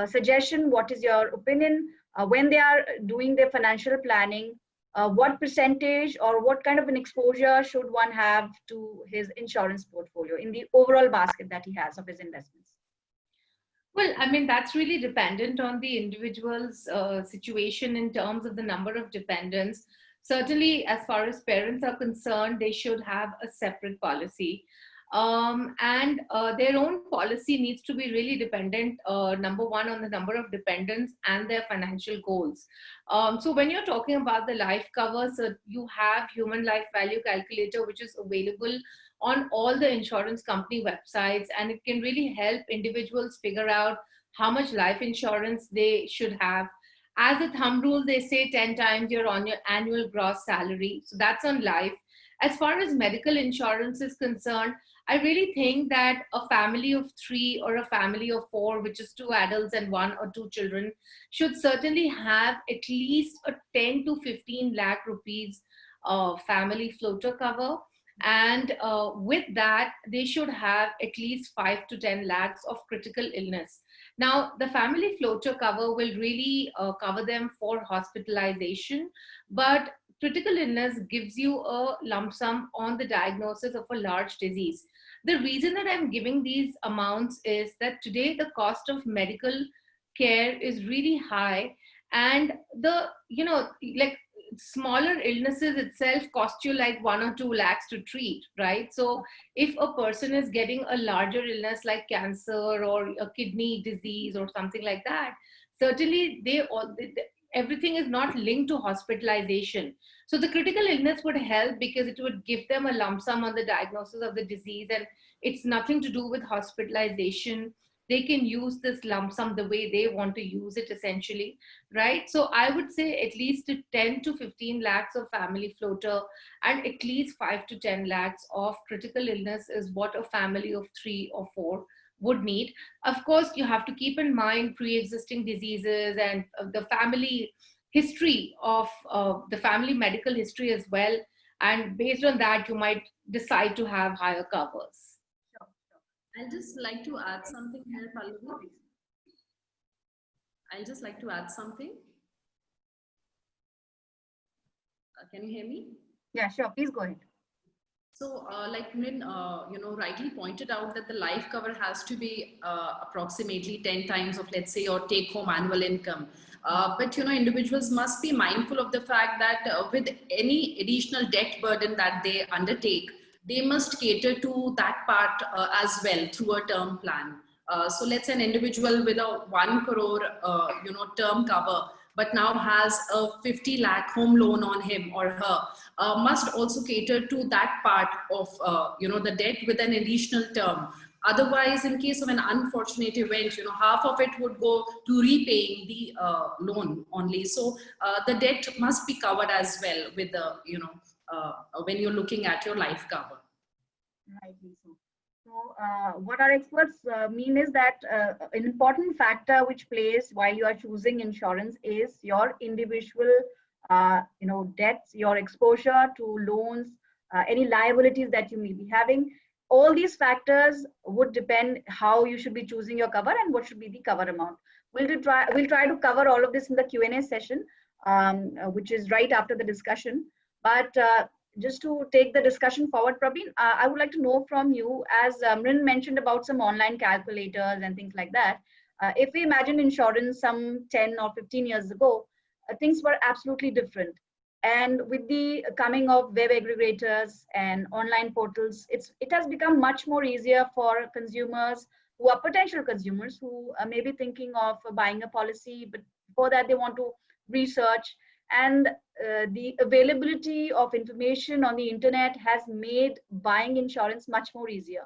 suggestion? What is your opinion when they are doing their financial planning? What percentage or what kind of an exposure should one have to his insurance portfolio in the overall basket that he has of his investments? Well, I mean, that's really dependent on the individual's situation in terms of the number of dependents. Certainly, as far as parents are concerned, they should have a separate policy. and their own policy needs to be really dependent, number one, on the number of dependents and their financial goals. So when you're talking about the life cover, so you have human life value calculator, which is available on all the insurance company websites, and it can really help individuals figure out how much life insurance they should have. As a thumb rule, they say 10 times your annual gross salary. So that's on life. As far as medical insurance is concerned, I really think that a family of 3 or a family of 4, which is 2 adults and 1 or 2 children, should certainly have at least a 10 to 15 lakh rupees family floater cover. And with that, they should have at least 5 to 10 lakhs of critical illness. Now, the family floater cover will really cover them for hospitalization, but critical illness gives you a lump sum on the diagnosis of a large disease. The reason that I'm giving these amounts is that today the cost of medical care is really high, and the, like, smaller illnesses itself cost you like 1 or 2 lakhs to treat, right? So if a person is getting a larger illness like cancer or a kidney disease or something like that, certainly everything is not linked to hospitalization. So the critical illness would help because it would give them a lump sum on the diagnosis of the disease, and it's nothing to do with hospitalization. They can use this lump sum the way they want to use it, essentially, right? So I would say at least 10 to 15 lakhs of family floater and at least 5 to 10 lakhs of critical illness is what a family of 3 or 4 would need. Of course, you have to keep in mind pre-existing diseases and the family history of the family medical history as well. And based on that, you might decide to have higher covers. I'll just like to add something here, Pallavi. I'll just like to add something. Can you hear me? Yeah, sure. Please go ahead. So like Mrin, rightly pointed out that the life cover has to be approximately 10 times of, let's say, your take home annual income. But, individuals must be mindful of the fact that with any additional debt burden that they undertake, they must cater to that part as well through a term plan. So let's say an individual with a 1 crore, term cover, but now has a 50 lakh home loan on him or her, must also cater to that part of, the debt with an additional term. Otherwise, in case of an unfortunate event, half of it would go to repaying the loan only. So the debt must be covered as well with the, when you're looking at your life cover. Rightly so. So what our experts mean is that an important factor which plays while you are choosing insurance is your individual, debts, your exposure to loans, any liabilities that you may be having. All these factors would depend how you should be choosing your cover and what should be the cover amount. We'll try to cover all of this in the Q&A session, which is right after the discussion. But just to take the discussion forward, Praveen, I would like to know from you, as Mrin mentioned about some online calculators and things like that. If we imagine insurance some 10 or 15 years ago, things were absolutely different. And with the coming of web aggregators and online portals, it has become much more easier for consumers who are potential consumers who may be thinking of buying a policy, but before that they want to research. And the availability of information on the internet has made buying insurance much more easier.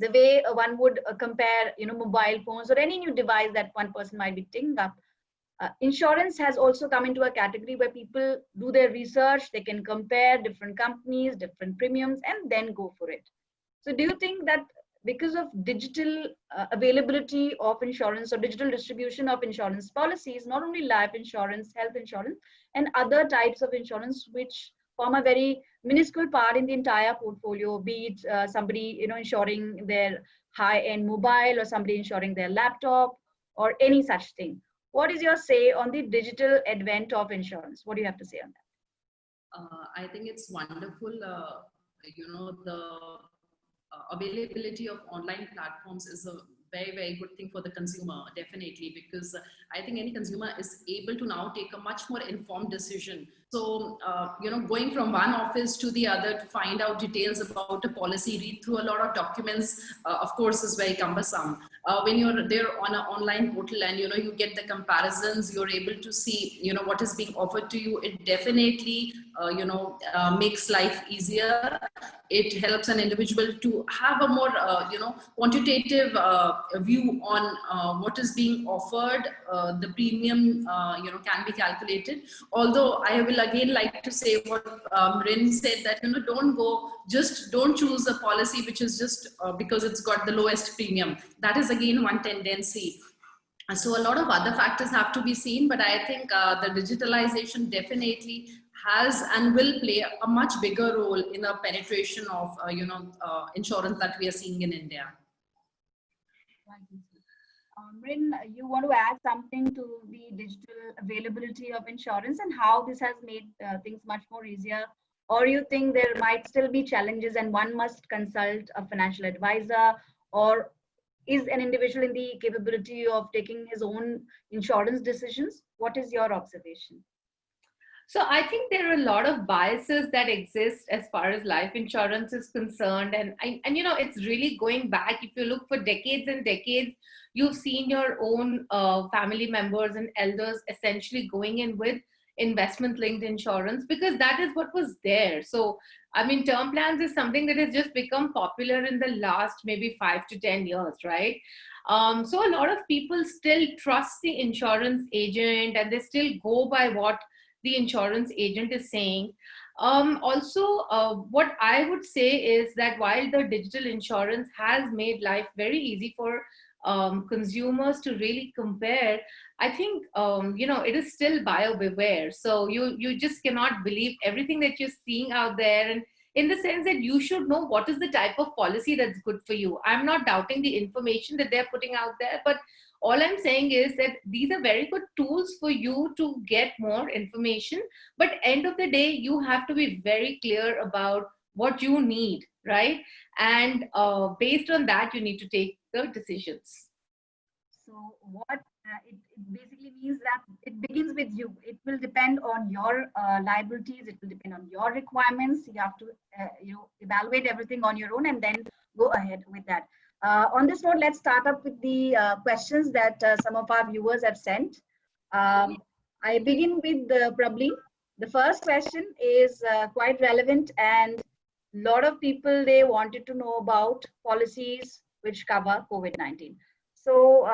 The way one would compare, mobile phones or any new device that one person might be picking up. Insurance has also come into a category where people do their research, they can compare different companies, different premiums, and then go for it. So do you think that because of digital availability of insurance or digital distribution of insurance policies, not only life insurance, health insurance, and other types of insurance which form a very minuscule part in the entire portfolio, be it somebody insuring their high-end mobile or somebody insuring their laptop or any such thing. What is your say on the digital advent of insurance? What do you have to say on that? I think it's wonderful, the availability of online platforms is a very, very good thing for the consumer, definitely, because I think any consumer is able to now take a much more informed decision. So, going from one office to the other to find out details about a policy, read through a lot of documents, of course, is very cumbersome. When you're there on an online portal and, you get the comparisons, you're able to see, what is being offered to you. It definitely, makes life easier. It helps an individual to have a more, quantitative view on what is being offered. The premium, can be calculated. Although I will again like to say what Rin said, that, don't choose a policy which is just because it's got the lowest premium. That is again one tendency. So a lot of other factors have to be seen, but I think the digitalization definitely has and will play a much bigger role in the penetration of, insurance that we are seeing in India. Rin, you want to add something to the digital availability of insurance and how this has made things much more easier? Or you think there might still be challenges and one must consult a financial advisor, or is an individual in the capability of taking his own insurance decisions? What is your observation? So I think there are a lot of biases that exist as far as life insurance is concerned. And it's really going back. If you look for decades and decades, you've seen your own family members and elders essentially going in with investment linked insurance because that is what was there. So, term plans is something that has just become popular in the last maybe 5 to 10 years, right? So a lot of people still trust the insurance agent and they still go by what the insurance agent is saying. What I would say is that while the digital insurance has made life very easy for consumers to really compare, I think, it is still buyer beware. So you just cannot believe everything that you're seeing out there. And in the sense that you should know what is the type of policy that's good for you. I'm not doubting the information that they're putting out there, but all I'm saying is that these are very good tools for you to get more information. But end of the day, you have to be very clear about what you need, right? And based on that, you need to take the decisions. So what it basically means that it begins with you. It will depend on your liabilities. It will depend on your requirements. You have to evaluate everything on your own and then go ahead with that. On this note, let's start up with the questions that some of our viewers have sent. I begin with Prabli. The first question is quite relevant, and a lot of people, they wanted to know about policies which cover COVID-19. So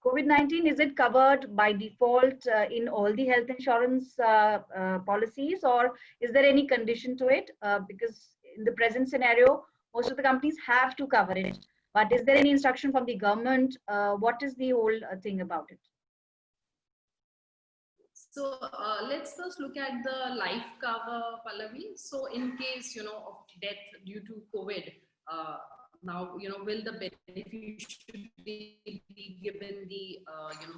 COVID-19, is it covered by default in all the health insurance policies, or is there any condition to it? Because in the present scenario, most of the companies have to cover it. But is there any instruction from the government? What is the whole thing about it? So let's first look at the life cover, Pallavi. So in case, of death due to COVID, now, will the beneficiary be given the,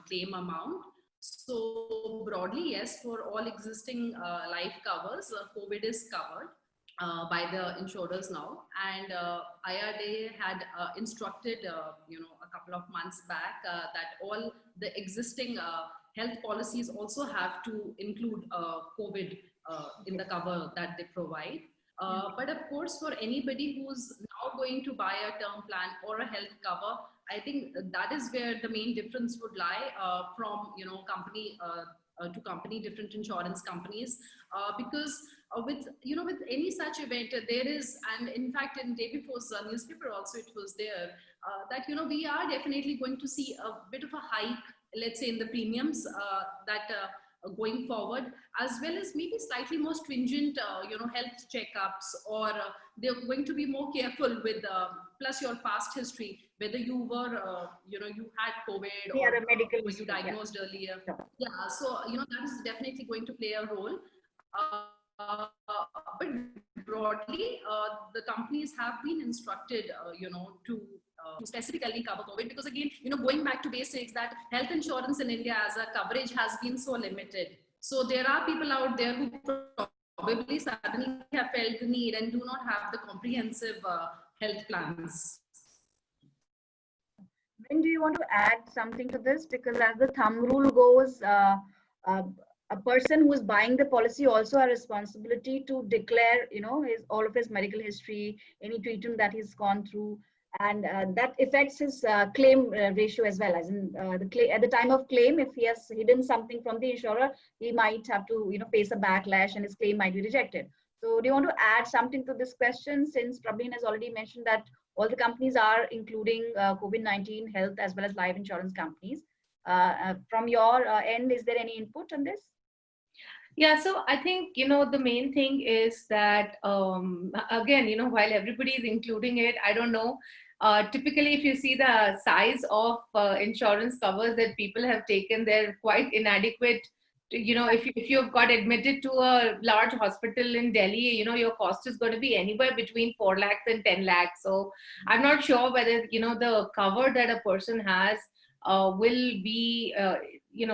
claim amount? So broadly, yes, for all existing life covers, COVID is covered by the insurers now. And IRDAI had instructed, a couple of months back that all the existing health policies also have to include COVID in the cover that they provide. But of course, for anybody who's now going to buy a term plan or a health cover, I think that is where the main difference would lie from company to company, different insurance companies, because with any such event there is, and in fact in day before's newspaper also it was there that we are definitely going to see a bit of a hike, let's say, in the premiums that going forward, as well as maybe slightly more stringent, health checkups, or they're going to be more careful with, plus your past history, whether you were, you had COVID or medical were you diagnosed earlier. Yeah, so, that is definitely going to play a role. But broadly, the companies have been instructed, to specifically cover COVID, because again, going back to basics, that health insurance in India as a coverage has been so limited. So there are people out there who probably suddenly have felt the need and do not have the comprehensive health plans. do you want to add something to this? Because as the thumb rule goes, a person who is buying the policy also has responsibility to declare, all of his medical history, any treatment that he's gone through, and that affects his claim ratio as well. As in, at the time of claim, if he has hidden something from the insurer, he might have to, face a backlash, and his claim might be rejected. So, do you want to add something to this question, since Praveen has already mentioned that all the companies are including COVID-19 health as well as life insurance companies? From your end, is there any input on this? Yeah, so I think, the main thing is that, again, while everybody is including it, I don't know, typically if you see the size of insurance covers that people have taken, they're quite inadequate. If you've got admitted to a large hospital in Delhi, your cost is going to be anywhere between 4 lakhs and 10 lakhs. So I'm not sure whether, the cover that a person has will be,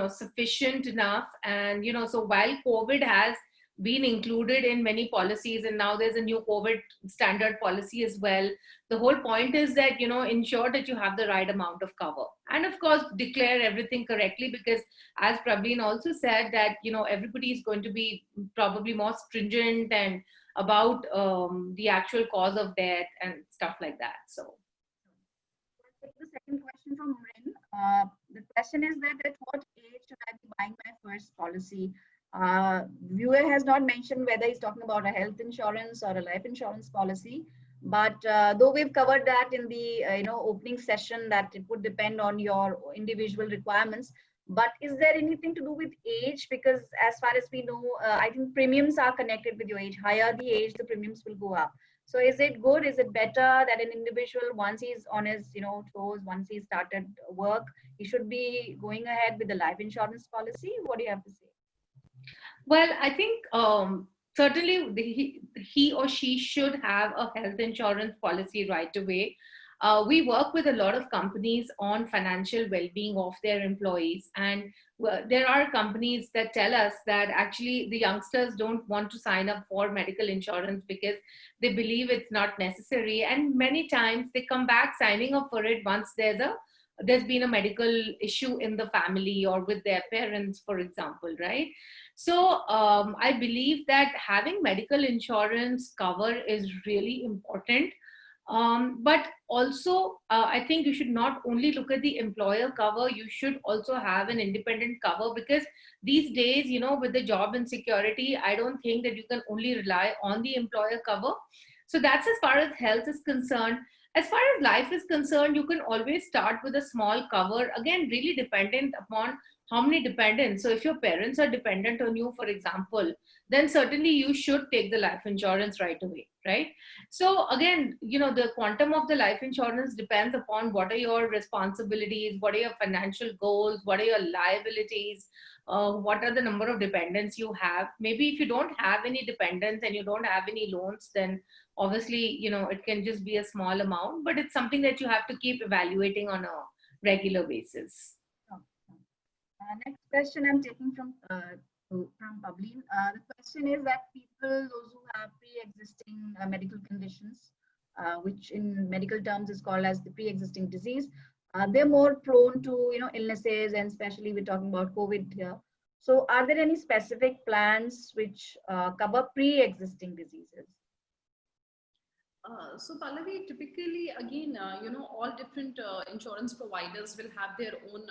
sufficient enough. And, so while COVID has been included in many policies, and now there's a new COVID standard policy as well, the whole point is that, ensure that you have the right amount of cover. And of course, declare everything correctly, because as Praveen also said that, everybody is going to be probably more stringent and about the actual cause of death and stuff like that. So. The second question from Rin. The question is that at what age should I be buying my first policy? Viewer has not mentioned whether he's talking about a health insurance or a life insurance policy, but though we've covered that in the opening session, that it would depend on your individual requirements. But is there anything to do with age? Because as far as we know, I think premiums are connected with your age. Higher the age, the premiums will go up. So is it good? Is it better that an individual, once he's on his toes, once he started work, he should be going ahead with the life insurance policy? What do you have to say? Well, I think certainly he or she should have a health insurance policy right away. We work with a lot of companies on financial well-being of their employees, and there are companies that tell us that actually the youngsters don't want to sign up for medical insurance because they believe it's not necessary, and many times they come back signing up for it once there's been a medical issue in the family or with their parents, for example, right? So I believe that having medical insurance cover is really important. But also, I think you should not only look at the employer cover, you should also have an independent cover, because these days, with the job insecurity, I don't think that you can only rely on the employer cover. So that's as far as health is concerned. As far as life is concerned, you can always start with a small cover, again, really dependent upon how many dependents. So if your parents are dependent on you, for example, then certainly you should take the life insurance right away, right? So again, the quantum of the life insurance depends upon what are your responsibilities, what are your financial goals, what are your liabilities, what are the number of dependents you have. Maybe if you don't have any dependents and you don't have any loans, then obviously, it can just be a small amount, but it's something that you have to keep evaluating on a regular basis. Next question I'm taking from Pavleen. The question is that those who have pre-existing medical conditions, which in medical terms is called as the pre-existing disease, they're more prone to illnesses, and especially we're talking about COVID here. So are there any specific plans which cover pre-existing diseases? So Pallavi, typically, again, all different insurance providers will have their own,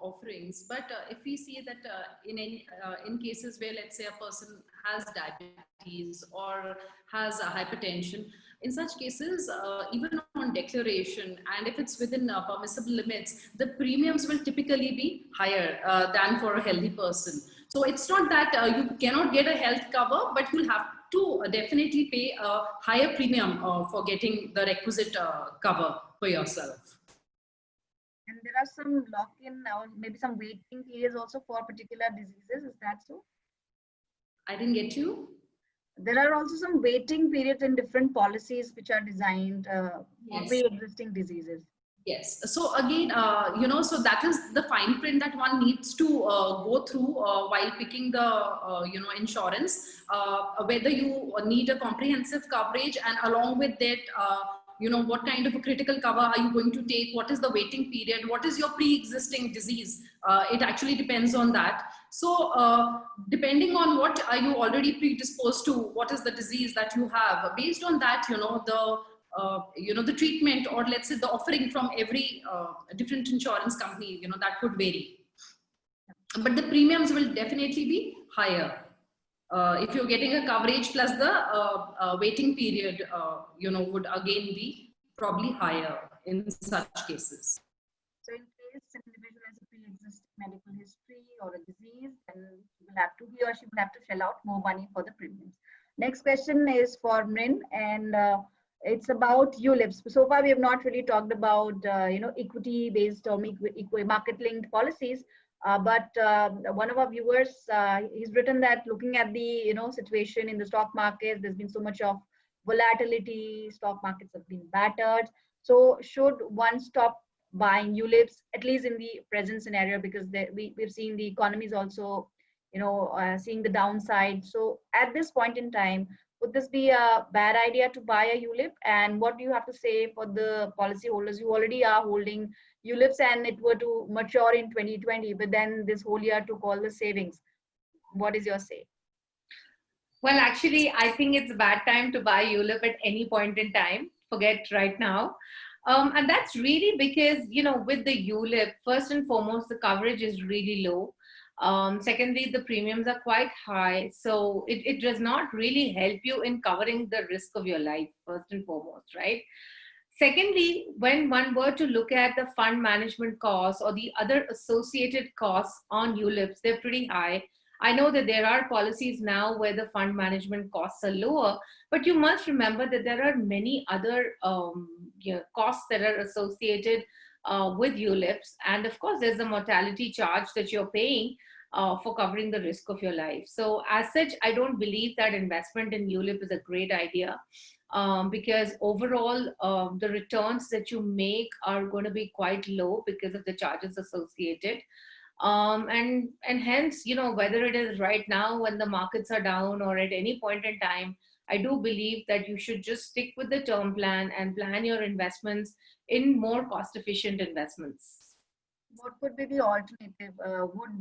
offerings. But if we see that in cases where, let's say, a person has diabetes or has hypertension, in such cases, even on declaration, and if it's within permissible limits, the premiums will typically be higher than for a healthy person. So it's not that you cannot get a health cover, but you'll have to definitely pay a higher premium for getting the requisite cover for yourself. And there are some lock-in or maybe some waiting periods also for particular diseases. Is that so? I didn't get you. There are also some waiting periods in different policies which are designed for pre-existing diseases. Yes. So again, so that is the fine print that one needs to go through while picking the, insurance, whether you need a comprehensive coverage, and along with that, what kind of a critical cover are you going to take? What is the waiting period? What is your pre-existing disease? It actually depends on that. So depending on what are you already predisposed to, what is the disease that you have, based on that, the treatment, or let's say the offering from every different insurance company, that would vary. But the premiums will definitely be higher. If you're getting a coverage plus the waiting period, would again be probably higher in such cases. So in case an individual has a pre-existing medical history or a disease, then he or she will have to shell out more money for the premiums. Next question is for Mrin, and it's about ULIPs. So far, we have not really talked about equity-based or market-linked policies. But one of our viewers, he's written that looking at the situation in the stock markets, there's been so much of volatility, stock markets have been battered. So should one stop buying ULIPs, at least in the present scenario, because we've seen the economy is also seeing the downside. So at this point in time, would this be a bad idea to buy a ULIP? And what do you have to say for the policyholders who already are holding ULIPs and it were to mature in 2020, but then this whole year took all the savings? What is your say? Well, actually, I think it's a bad time to buy ULIP at any point in time. Forget right now. And that's really because, with the ULIP, first and foremost, the coverage is really low. Secondly, the premiums are quite high. So it does not really help you in covering the risk of your life, first and foremost, right? Secondly, when one were to look at the fund management costs or the other associated costs on ULIPs, they're pretty high. I know that there are policies now where the fund management costs are lower, but you must remember that there are many other costs that are associated with ULIPs. And of course, there's a mortality charge that you're paying for covering the risk of your life. So as such, I don't believe that investment in ULIP is a great idea. Because overall, the returns that you make are going to be quite low because of the charges associated. And hence, whether it is right now when the markets are down or at any point in time, I do believe that you should just stick with the term plan and plan your investments in more cost-efficient investments. What could be the alternative? Would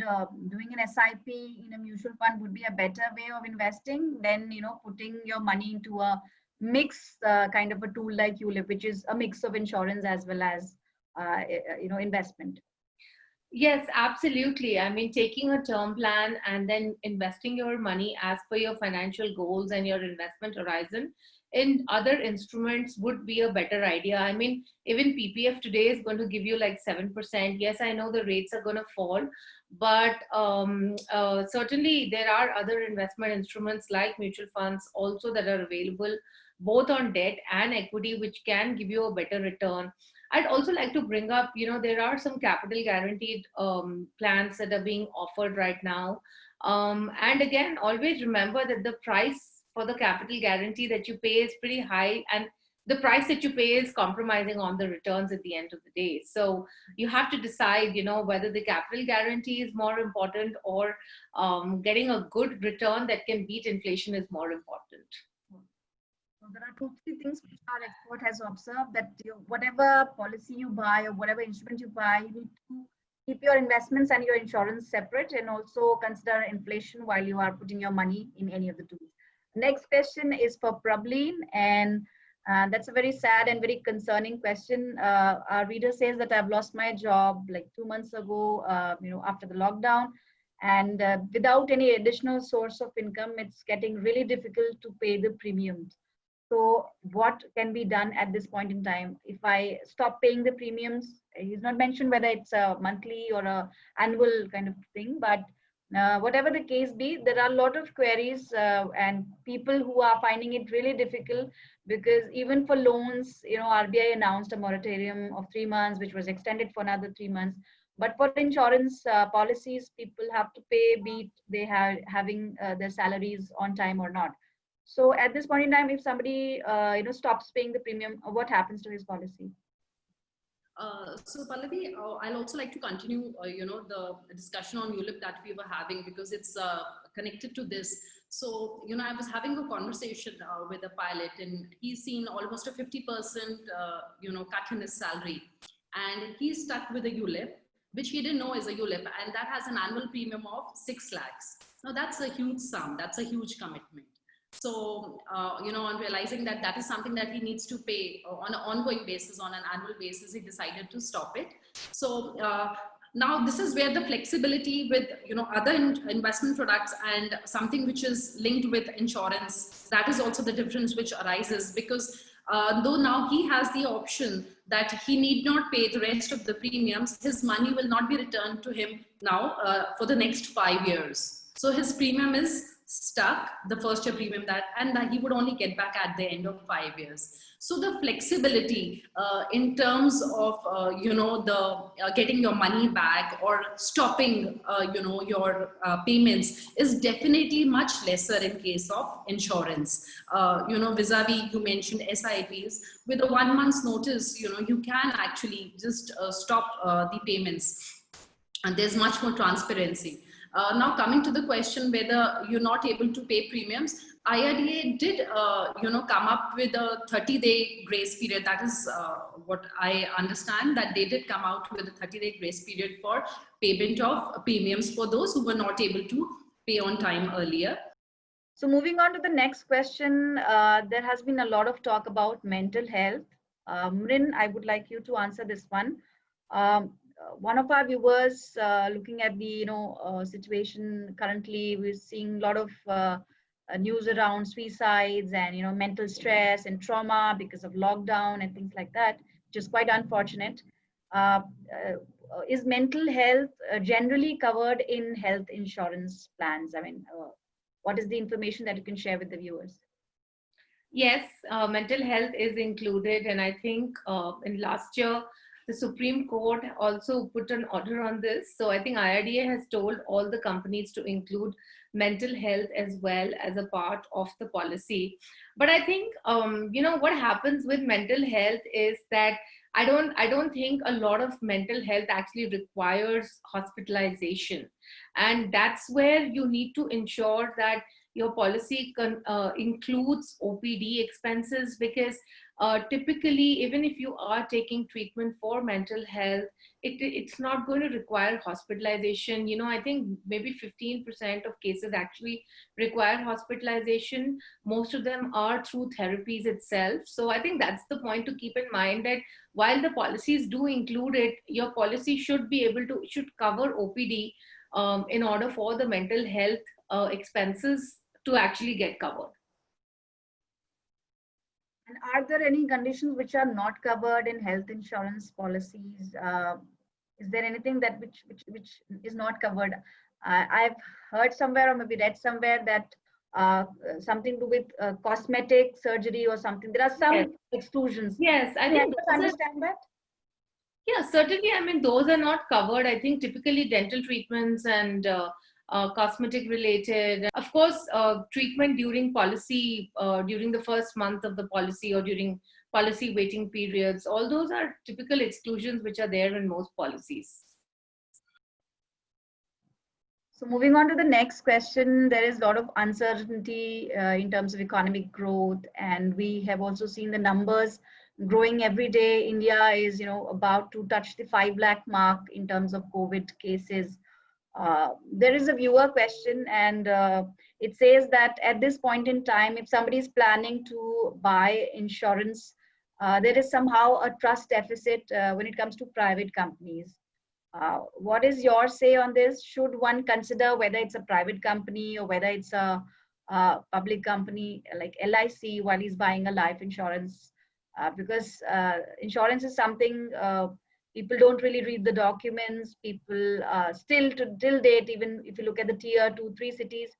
doing an SIP in a mutual fund would be a better way of investing than putting your money into a mix kind of a tool like ULIP, which is a mix of insurance as well as investment? Yes, absolutely. I mean, taking a term plan and then investing your money as per your financial goals and your investment horizon in other instruments would be a better idea. I mean, even PPF today is going to give you like 7%. Yes, I know the rates are going to fall, but certainly there are other investment instruments like mutual funds also that are available both on debt and equity, which can give you a better return. I'd also like to bring up, there are some capital guaranteed plans that are being offered right now. And again, always remember that the price for the capital guarantee that you pay is pretty high, and the price that you pay is compromising on the returns at the end of the day. So you have to decide, whether the capital guarantee is more important or getting a good return that can beat inflation is more important. So there are 2-3 things which our expert has observed, that whatever policy you buy or whatever instrument you buy, you need to keep your investments and your insurance separate, and also consider inflation while you are putting your money in any of the tools. Next question is for Prableen, and that's a very sad and very concerning question. Our reader says that I've lost my job like 2 months ago, after the lockdown, and without any additional source of income, it's getting really difficult to pay the premiums. So what can be done at this point in time? If I stop paying the premiums, he's not mentioned whether it's a monthly or a annual kind of thing, but whatever the case be, there are a lot of queries and people who are finding it really difficult, because even for loans, RBI announced a moratorium of 3 months, which was extended for another 3 months. But for insurance policies, people have to pay, be it they have having their salaries on time or not. So at this point in time, if somebody stops paying the premium, what happens to his policy? So Pallavi, I'll also like to continue, the discussion on ULIP that we were having, because it's connected to this. So, I was having a conversation with a pilot, and he's seen almost a 50%, cut in his salary, and he's stuck with a ULIP, which he didn't know is a ULIP, and that has an annual premium of 6 lakhs. Now that's a huge sum. That's a huge commitment. So, on realizing that that is something that he needs to pay on an ongoing basis, on an annual basis, he decided to stop it. So now this is where the flexibility with, other investment products and something which is linked with insurance, that is also the difference which arises, because though now he has the option that he need not pay the rest of the premiums, his money will not be returned to him now for the next 5 years. So his premium is stuck, the first year premium, and that he would only get back at the end of 5 years. So the flexibility in terms of getting your money back or stopping your payments is definitely much lesser in case of insurance. Vis-a-vis, you mentioned SIPs, with a 1 month's notice, you can actually just stop the payments, and there's much more transparency. Now coming to the question whether you're not able to pay premiums, IRDA did, come up with a 30-day grace period. That is what I understand, that they did come out with a 30-day grace period for payment of premiums for those who were not able to pay on time earlier. So moving on to the next question, there has been a lot of talk about mental health. Mrin, I would like you to answer this one. One of our viewers, looking at the situation currently, we're seeing a lot of news around suicides and mental stress and trauma because of lockdown and things like that, which is quite unfortunate. Is mental health generally covered in health insurance plans? I mean, what is the information that you can share with the viewers? Yes, mental health is included, and I think in last year the Supreme Court also put an order on this. So I think IRDA has told all the companies to include mental health as well as a part of the policy. But I think, what happens with mental health is that I don't think a lot of mental health actually requires hospitalization. And that's where you need to ensure that your policy includes OPD expenses, because typically, even if you are taking treatment for mental health, it's not going to require hospitalization. I think maybe 15% of cases actually require hospitalization. Most of them are through therapies itself. So I think that's the point to keep in mind, that while the policies do include it, your policy should cover OPD in order for the mental health expenses to actually get covered. And are there any conditions which are not covered in health insurance policies? Is there anything that which is not covered? I've heard somewhere or maybe read somewhere that something to do with cosmetic surgery or something. There are some exclusions. Yes, I think understand that. Yeah, certainly. I mean, those are not covered. I think typically dental treatments and cosmetic related, of course, treatment during policy, during the first month of the policy or during policy waiting periods, all those are typical exclusions which are there in most policies. So moving on to the next question, there is a lot of uncertainty in terms of economic growth, and we have also seen the numbers growing every day. India is, about to touch the 5 lakh mark in terms of COVID cases. There is a viewer question, and it says that at this point in time, if somebody is planning to buy insurance, there is somehow a trust deficit when it comes to private companies. What is your say on this? Should one consider whether it's a private company or whether it's a public company like LIC while he's buying a life insurance? Because insurance is something people don't really read the documents. People still till date, even if you look at the tier 2, 3 cities,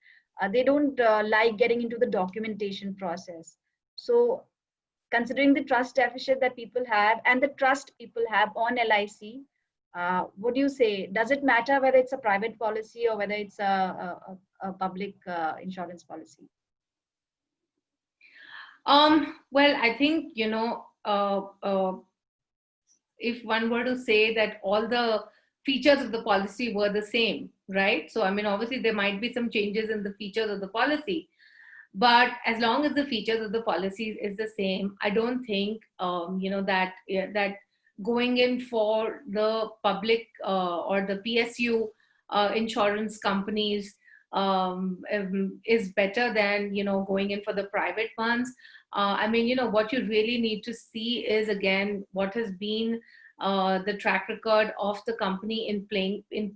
they don't like getting into the documentation process. So considering the trust deficit that people have and the trust people have on LIC, what do you say? Does it matter whether it's a private policy or whether it's a public insurance policy? Well, I think, if one were to say that all the features of the policy were the same, right? So, I mean, obviously there might be some changes in the features of the policy, but as long as the features of the policies is the same, I don't think, that going in for the public or the PSU insurance companies is better than, going in for the private ones. I mean, what you really need to see is, again, what has been the track record of the company in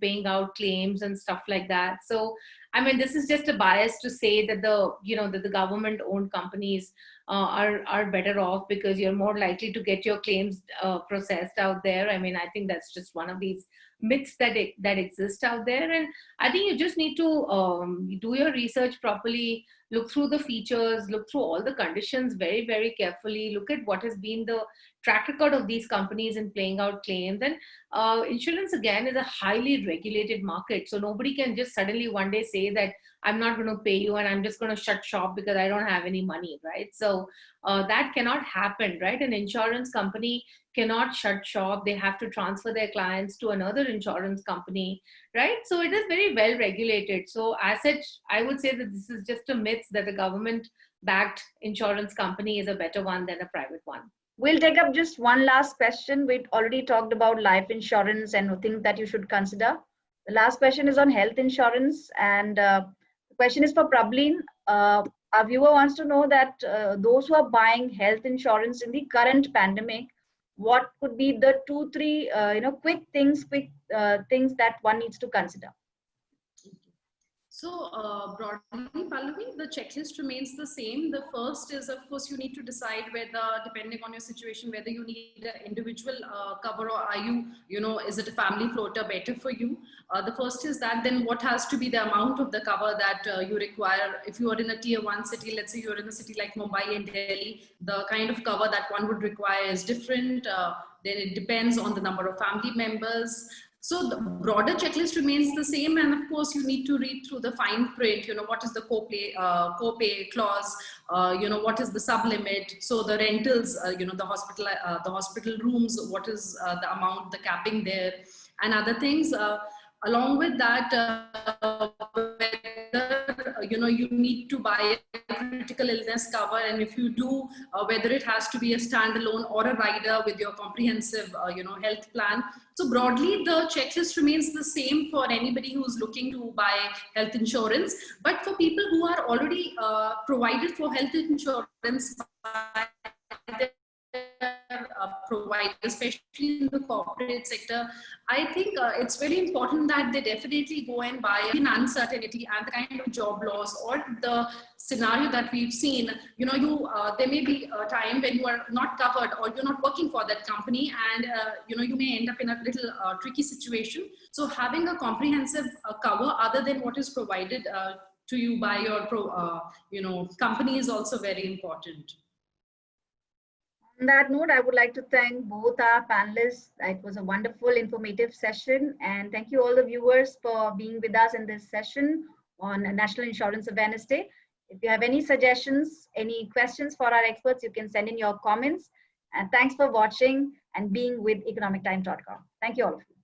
paying out claims and stuff like that. So, I mean, this is just a bias to say that the government-owned companies are better off because you're more likely to get your claims processed out there. I mean, I think that's just one of these myths that exist out there, and I think you just need to do your research properly, look through the features, look through all the conditions very, very carefully, look at what has been the track record of these companies in paying out claims. And insurance, again, is a highly regulated market. So nobody can just suddenly one day say that I'm not going to pay you and I'm just going to shut shop because I don't have any money, right? So that cannot happen, right? An insurance company cannot shut shop. They have to transfer their clients to another insurance company, right? So it is very well regulated. So as such, I would say that this is just a myth that a government-backed insurance company is a better one than a private one. We'll take up just one last question. We've already talked about life insurance and things that you should consider. The last question is on health insurance, and the question is for Prableen. Our viewer wants to know that those who are buying health insurance in the current pandemic, what could be the 2-3 quick things that one needs to consider? So broadly, Pallavi, the checklist remains the same. The first is, of course, you need to decide whether, depending on your situation, whether you need an individual cover, or are you, is it a family floater better for you? The first is that. Then what has to be the amount of the cover that you require? If you are in a tier 1 city, let's say you're in a city like Mumbai and Delhi, the kind of cover that one would require is different. Then it depends on the number of family members. So the broader checklist remains the same, and of course you need to read through the fine print. What is the copay clause? What is the sublimit? So the rentals, the hospital rooms, what is the amount, the capping there, and other things. Along with that, whether you need to buy a critical illness cover, and if you do, whether it has to be a standalone or a rider with your comprehensive health plan. So broadly, the checklist remains the same for anybody who's looking to buy health insurance. But for people who are already provided for health insurance by provider, especially in the corporate sector, I think it's very important that they definitely go and buy in uncertainty and the kind of job loss or the scenario that we've seen. There may be a time when you are not covered or you're not working for that company, and you may end up in a little tricky situation. So having a comprehensive cover other than what is provided to you by your company is also very important. On that note, I would like to thank both our panelists. It was a wonderful, informative session. And thank you all the viewers for being with us in this session on National Insurance Awareness Day. If you have any suggestions, any questions for our experts, you can send in your comments. And thanks for watching and being with economictimes.com. Thank you all of you.